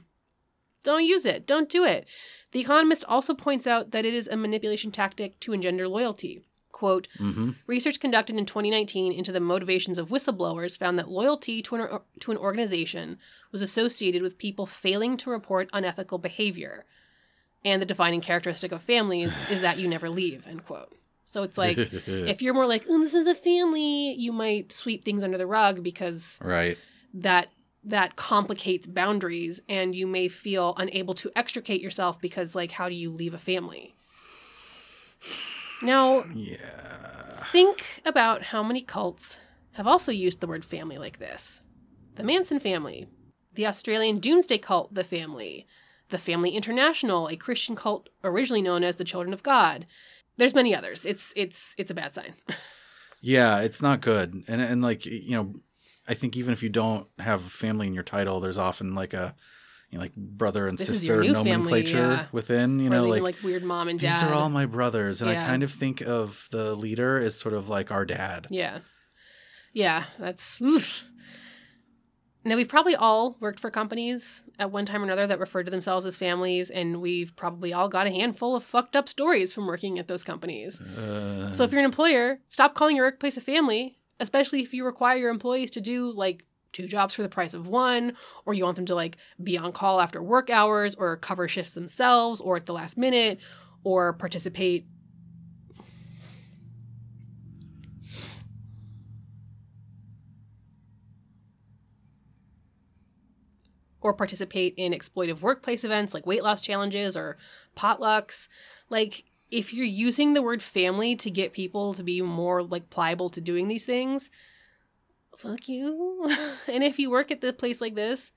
don't use it. Don't do it. The Economist also points out that it is a manipulation tactic to engender loyalty. Quote, research conducted in 2019 into the motivations of whistleblowers found that loyalty to an organization was associated with people failing to report unethical behavior. And the defining characteristic of families is that you never leave, end quote. So it's like, if you're more like, oh, this is a family, you might sweep things under the rug because that complicates boundaries, and you may feel unable to extricate yourself because, like, how do you leave a family? Now, think about how many cults have also used the word family like this. The Manson family, the Australian doomsday cult, the Family International, a Christian cult originally known as the Children of God. There's many others. It's a bad sign. Yeah, it's not good. And like, you know, I think even if you don't have family in your title, there's often like a, you know, like brother and sister nomenclature within, you know, like weird mom and dad. These are all my brothers. And I kind of think of the leader as sort of like our dad. Yeah. Yeah. That's, oof. Now, we've probably all worked for companies at one time or another that referred to themselves as families, and we've probably all got a handful of fucked up stories from working at those companies. So if you're an employer, stop calling your workplace a family, especially if you require your employees to do, like, 2 jobs for the price of 1, or you want them to, like, be on call after work hours, or cover shifts themselves, or at the last minute, or participate in exploitive workplace events like weight loss challenges or potlucks. Like, if you're using the word family to get people to be more, like, pliable to doing these things, fuck you. And if you work at the place like this,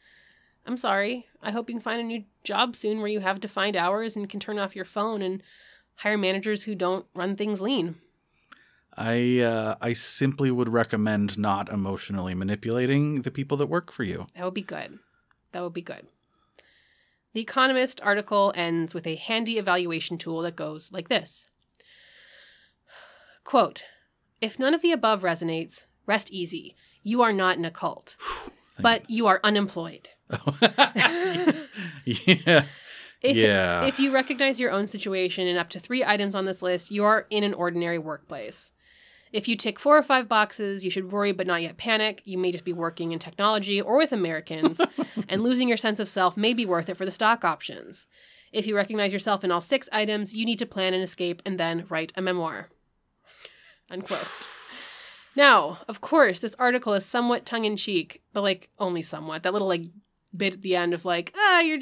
I'm sorry. I hope you can find a new job soon where you have defined hours and can turn off your phone and hire managers who don't run things lean. I simply would recommend not emotionally manipulating the people that work for you. That would be good. That would be good. The Economist article ends with a handy evaluation tool that goes like this. Quote, if none of the above resonates, rest easy. You are not in a cult, but you are unemployed. If you recognize your own situation and up to 3 items on this list, you are in an ordinary workplace. If you tick 4 or 5 boxes, you should worry but not yet panic. You may just be working in technology or with Americans, and losing your sense of self may be worth it for the stock options. If you recognize yourself in all 6 items, you need to plan an escape and then write a memoir. Unquote. Now, of course, this article is somewhat tongue-in-cheek, but, like, only somewhat. That little, like, bit at the end of, like, you're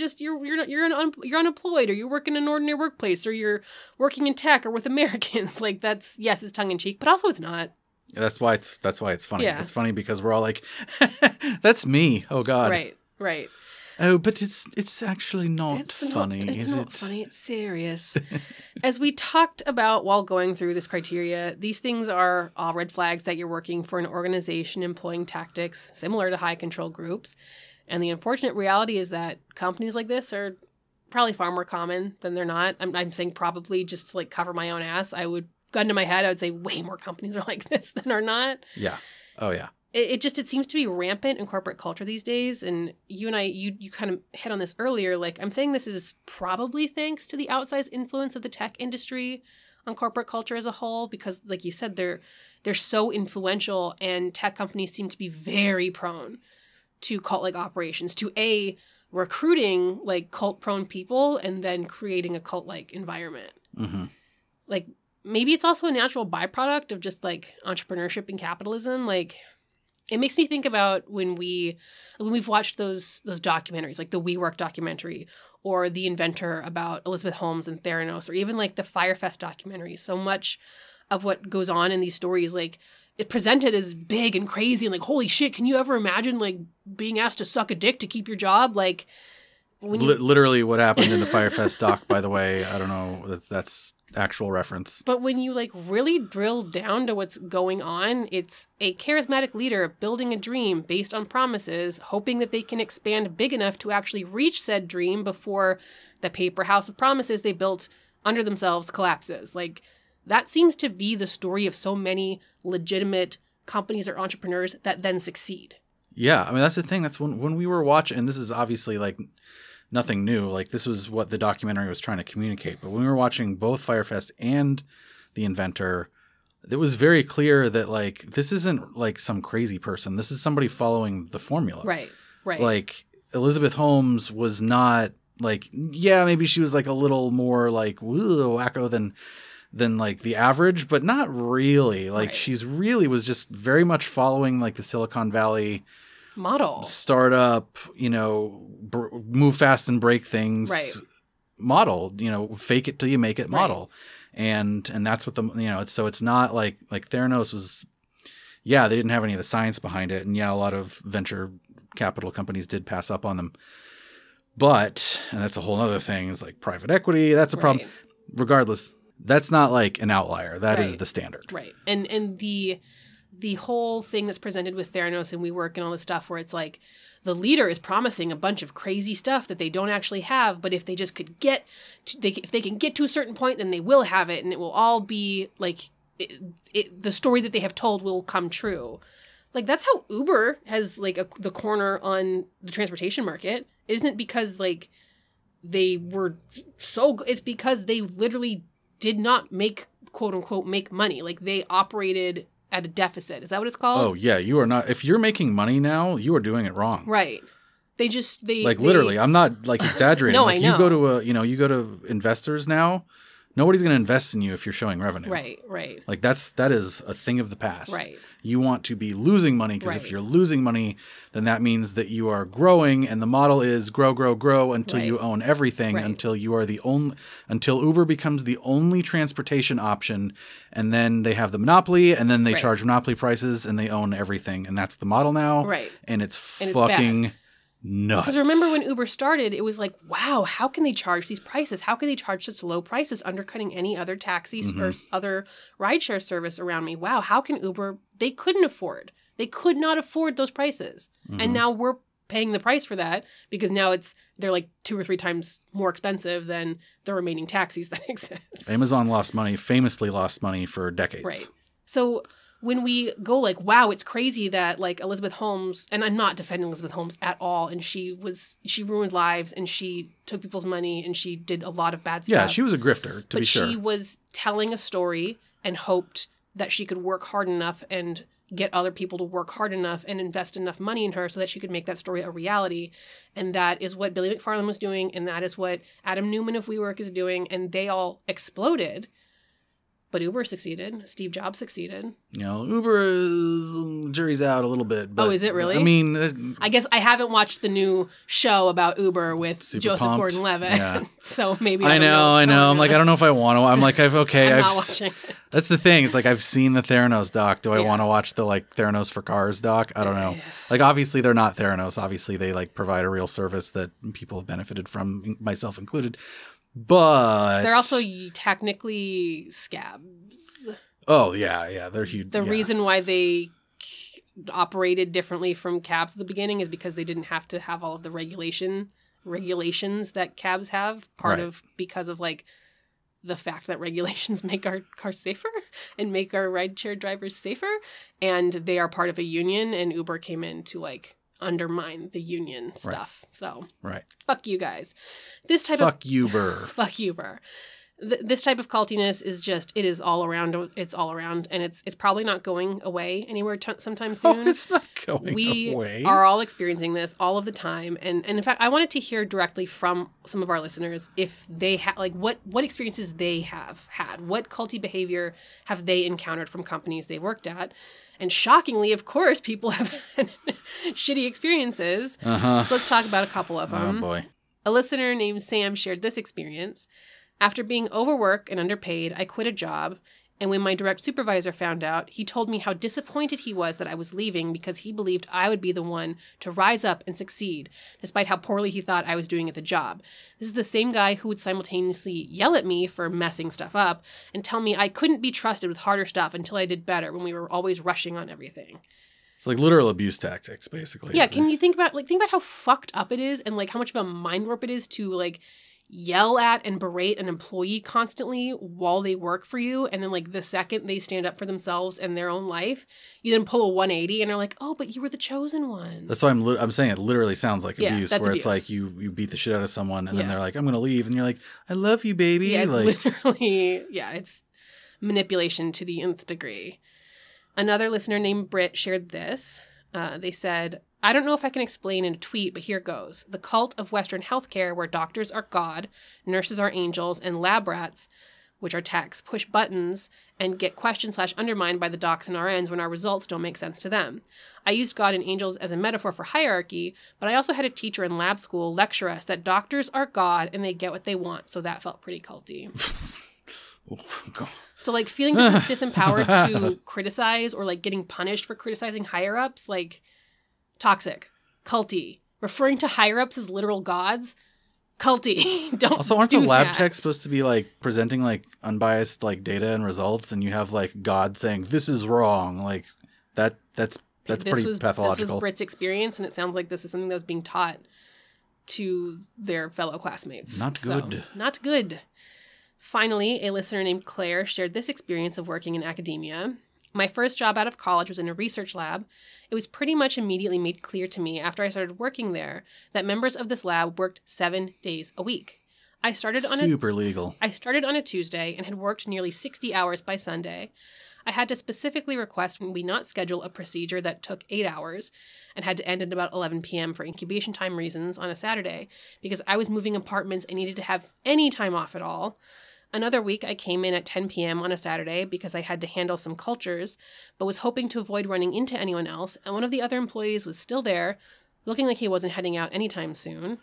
unemployed, or you work in an ordinary workplace, or you're working in tech or with Americans. Like, that's, yes, it's tongue-in-cheek, but also it's not. That's why it's funny. Yeah. It's funny because we're all like, that's me. Oh God. Right. Oh, but it's actually not funny, is it? It's not funny. It's serious. As we talked about while going through this criteria, these things are all red flags that you're working for an organization employing tactics similar to high control groups. And the unfortunate reality is that companies like this are probably far more common than they're not. I'm saying probably just to, like, cover my own ass. I would, gun to my head, I would say way more companies are like this than are not. Yeah. Oh, yeah. It seems to be rampant in corporate culture these days. And you and I, you kind of hit on this earlier. Like, I'm saying this is probably thanks to the outsized influence of the tech industry on corporate culture as a whole, because, like you said, they're so influential, and tech companies seem to be very prone to cult-like operations, to recruiting, like, cult-prone people and then creating a cult-like environment. Mm-hmm. Like, maybe it's also a natural byproduct of just, like, entrepreneurship and capitalism. Like, it makes me think about when we've watched those documentaries, like the WeWork documentary or The Inventor about Elizabeth Holmes and Theranos, or even, like, the Firefest documentary. So much of what goes on in these stories, like, it's presented as big and crazy and, like, holy shit, can you ever imagine, like, being asked to suck a dick to keep your job? Like, when literally what happened in the Firefest doc, by the way. I don't know if that's actual reference. But when you, like, really drill down to what's going on, it's a charismatic leader building a dream based on promises, hoping that they can expand big enough to actually reach said dream before the paper house of promises they built under themselves collapses. Like, that seems to be the story of so many legitimate companies or entrepreneurs that then succeed. Yeah, I mean, that's the thing. That's when we were watching, and this is obviously, like, nothing new. Like, this was what the documentary was trying to communicate. But when we were watching both Firefest and The Inventor, it was very clear that, like, this isn't, like, some crazy person. This is somebody following the formula. Right. Like, Elizabeth Holmes was not, like, yeah, maybe she was, like, a little more, like, wacko than like the average, but not really. Like, she's really was just very much following, like, the Silicon Valley model, startup, move fast and break things model, fake it till you make it model. And that's what it's not like Theranos was, they didn't have any of the science behind it. And a lot of venture capital companies did pass up on them. But, and that's a whole other thing, is like private equity. That's a problem. Regardless, that's not like an outlier. That is the standard. Right. And the whole thing that's presented with Theranos and WeWork and all this stuff where it's like the leader is promising a bunch of crazy stuff that they don't actually have, but if they just could if they can get to a certain point, then they will have it, and it will all be like the story that they have told will come true. Like, that's how Uber has, like, the corner on the transportation market. It isn't because, like, they were so – it's because they literally did not make, quote-unquote, make money. Like, they operated at a deficit. Is that what it's called? Oh, yeah. You are not – if you're making money now, you are doing it wrong. Right. Literally. I'm not, like, exaggerating. No, like, I know. You go to investors now – nobody's going to invest in you if you're showing revenue. Right. Like, that is a thing of the past. Right. You want to be losing money because if you're losing money, then that means that you are growing, and the model is grow until you own everything, until you are until Uber becomes the only transportation option, and then they have the monopoly, and then they charge monopoly prices, and they own everything, and that's the model now. Right. And it's fucking nuts. Because remember when Uber started, it was like, wow, how can they charge these prices? How can they charge such low prices, undercutting any other taxi or other rideshare service around me? Wow, how can Uber? They could not afford those prices. And now we're paying the price for that because now they're like 2 or 3 times more expensive than the remaining taxis that exist. Amazon famously lost money for decades. Right. So when we go like, wow, it's crazy that like Elizabeth Holmes, and I'm not defending Elizabeth Holmes at all, and she ruined lives and she took people's money and she did a lot of bad stuff. Yeah, she was a grifter, to be sure. But she was telling a story and hoped that she could work hard enough and get other people to work hard enough and invest enough money in her so that she could make that story a reality. And that is what Billy McFarland was doing, and that is what Adam Newman of WeWork is doing, and they all exploded. But Uber succeeded. Steve Jobs succeeded. Uber is jury's out a little bit. But, is it really? I mean, I guess I haven't watched the new show about Uber with Joseph pumped. Gordon-Levitt. Yeah. So maybe I know. I'm like, I don't know if I want to. I'm like, I'm not watching it. That's the thing. It's like, I've seen the Theranos doc. Do I want to watch the like Theranos for Cars doc? I don't know. Yes. Like, obviously they're not Theranos. Obviously they like provide a real service that people have benefited from, myself included. But they're also technically scabs. Oh, yeah. They're huge. The reason why they operated differently from cabs at the beginning is because they didn't have to have all of the regulations that cabs have. Because of like the fact that regulations make our cars safer and make our rideshare drivers safer. And they are part of a union, and Uber came in to like undermine the union stuff. So fuck you guys. Fuck Uber. Fuck Uber. This type of cultiness is just, it is all around. It's all around, and it's probably not going away anywhere sometime soon. Oh, it's not going away. We are all experiencing this all of the time. And in fact, I wanted to hear directly from some of our listeners if they have, like, what experiences they have had. What culty behavior have they encountered from companies they've worked at? And shockingly, of course, people have had shitty experiences. So let's talk about a couple of them. Oh, boy. A listener named Sam shared this experience. After being overworked and underpaid, I quit a job, and when my direct supervisor found out, he told me how disappointed he was that I was leaving because he believed I would be the one to rise up and succeed, despite how poorly he thought I was doing at the job. This is the same guy who would simultaneously yell at me for messing stuff up and tell me I couldn't be trusted with harder stuff until I did better when we were always rushing on everything. It's like literal abuse tactics, basically. Yeah, can you think about how fucked up it is and like how much of a mind warp it is to like yell at and berate an employee constantly while they work for you, and then like the second they stand up for themselves and their own life, you then pull a 180 and are like, oh, but you were the chosen one. That's why I'm saying it literally sounds like abuse, where abuse. It's like you beat the shit out of someone and then they're like, I'm gonna leave, and you're like, I love you, baby. Yeah, it's like, literally, it's manipulation to the nth degree. Another listener named Britt shared this. They said, I don't know if I can explain in a tweet, but here goes. The cult of Western healthcare, where doctors are God, nurses are angels, and lab rats, which are techs, push buttons and get questioned / undermined by the docs and RNs when our results don't make sense to them. I used God and angels as a metaphor for hierarchy, but I also had a teacher in lab school lecture us that doctors are God and they get what they want, so that felt pretty culty. oh, God. So, like, feeling disempowered to criticize or, like, getting punished for criticizing higher-ups, like, toxic, culty. Referring to higher-ups as literal gods, culty. Don't Also, aren't the lab that. techs supposed to be, like, presenting, like, unbiased, like, data and results, and you have, like, God saying, this is wrong? Like, that's pretty pathological. This was Britt's experience, and it sounds like this is something that was being taught to their fellow classmates. Not good. So, not good. Finally, a listener named Claire shared this experience of working in academia. My first job out of college was in a research lab. It was pretty much immediately made clear to me after I started working there that members of this lab worked 7 days a week. I started legal. I started on a Tuesday and had worked nearly 60 hours by Sunday. I had to specifically request we not schedule a procedure that took 8 hours and had to end at about 11 p.m. for incubation time reasons on a Saturday because I was moving apartments and needed to have any time off at all. Another week, I came in at 10 p.m. on a Saturday because I had to handle some cultures, but was hoping to avoid running into anyone else, and one of the other employees was still there, looking like he wasn't heading out anytime soon.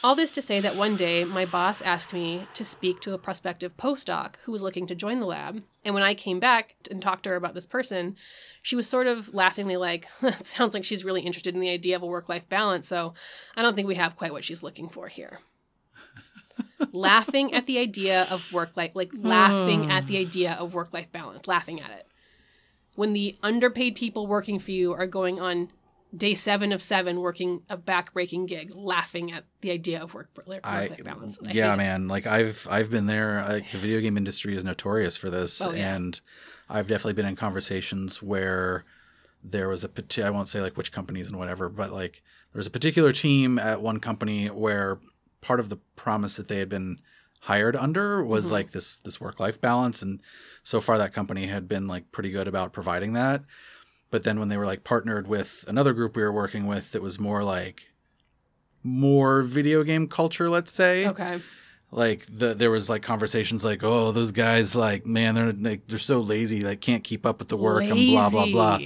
All this to say that one day, my boss asked me to speak to a prospective postdoc who was looking to join the lab, and when I came back and talked to her about this person, she was sort of laughingly like, it sounds like she's really interested in the idea of a work-life balance, so I don't think we have quite what she's looking for here. Laughing at the idea of work-life, laughing at the idea of work-life balance, laughing at it. When the underpaid people working for you are going on day 7 of 7 working a back-breaking gig, laughing at the idea of work-life balance. Yeah, man. Like I've been there. Like, the video game industry is notorious for this, and I've definitely been in conversations where there was I won't say like which companies and whatever, but like there was a particular team at one company where part of the promise that they had been hired under was like this work-life balance. And so far that company had been like pretty good about providing that. But then when they were like partnered with another group we were working with, it was more video game culture, let's say. Okay. Like there was like conversations like, oh, those guys, like, man, they're so lazy, like can't keep up with the work and blah, blah, blah.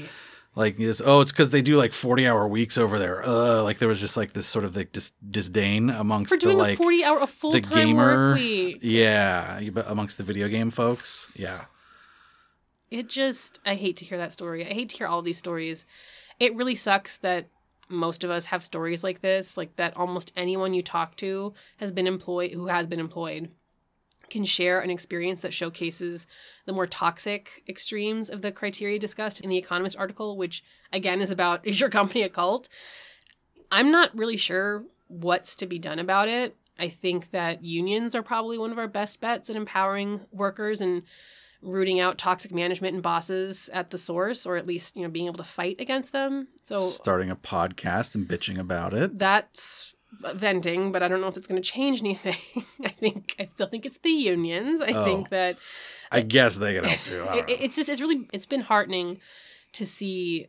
Like, it's because they do like 40-hour weeks over there. Like there was just like this sort of like disdain amongst for doing the like a full-time work week. Yeah, amongst the video game folks. Yeah. I hate to hear that story. I hate to hear all of these stories. It really sucks that most of us have stories like this, like that almost anyone you talk to who has been employed can share an experience that showcases the more toxic extremes of the criteria discussed in the Economist article, which again is about, is your company a cult? I'm not really sure what's to be done about it. I think that unions are probably one of our best bets at empowering workers and rooting out toxic management and bosses at the source, or at least, being able to fight against them. So starting a podcast and bitching about it. That's venting, but I don't know if it's going to change anything. I still think it's the unions. I think that I guess they can help too. I don't know. It's been heartening to see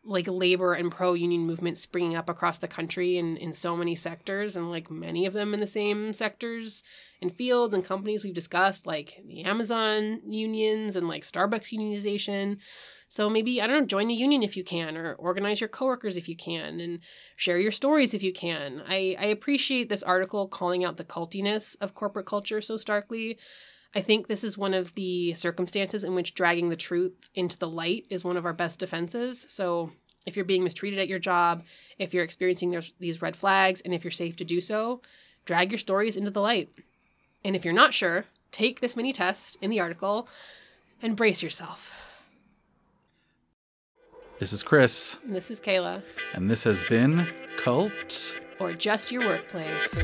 like labor and pro-union movements springing up across the country in so many sectors, and like many of them in the same sectors and fields and companies we've discussed, like the Amazon unions and like Starbucks unionization. So maybe, I don't know, join a union if you can, or organize your coworkers if you can, and share your stories if you can. I appreciate this article calling out the cultiness of corporate culture so starkly. I think this is one of the circumstances in which dragging the truth into the light is one of our best defenses. So if you're being mistreated at your job, if you're experiencing these red flags, and if you're safe to do so, drag your stories into the light. And if you're not sure, take this mini test in the article and brace yourself. This is Chris. And this is Kayla. And this has been Cult. Or Just Your Workplace.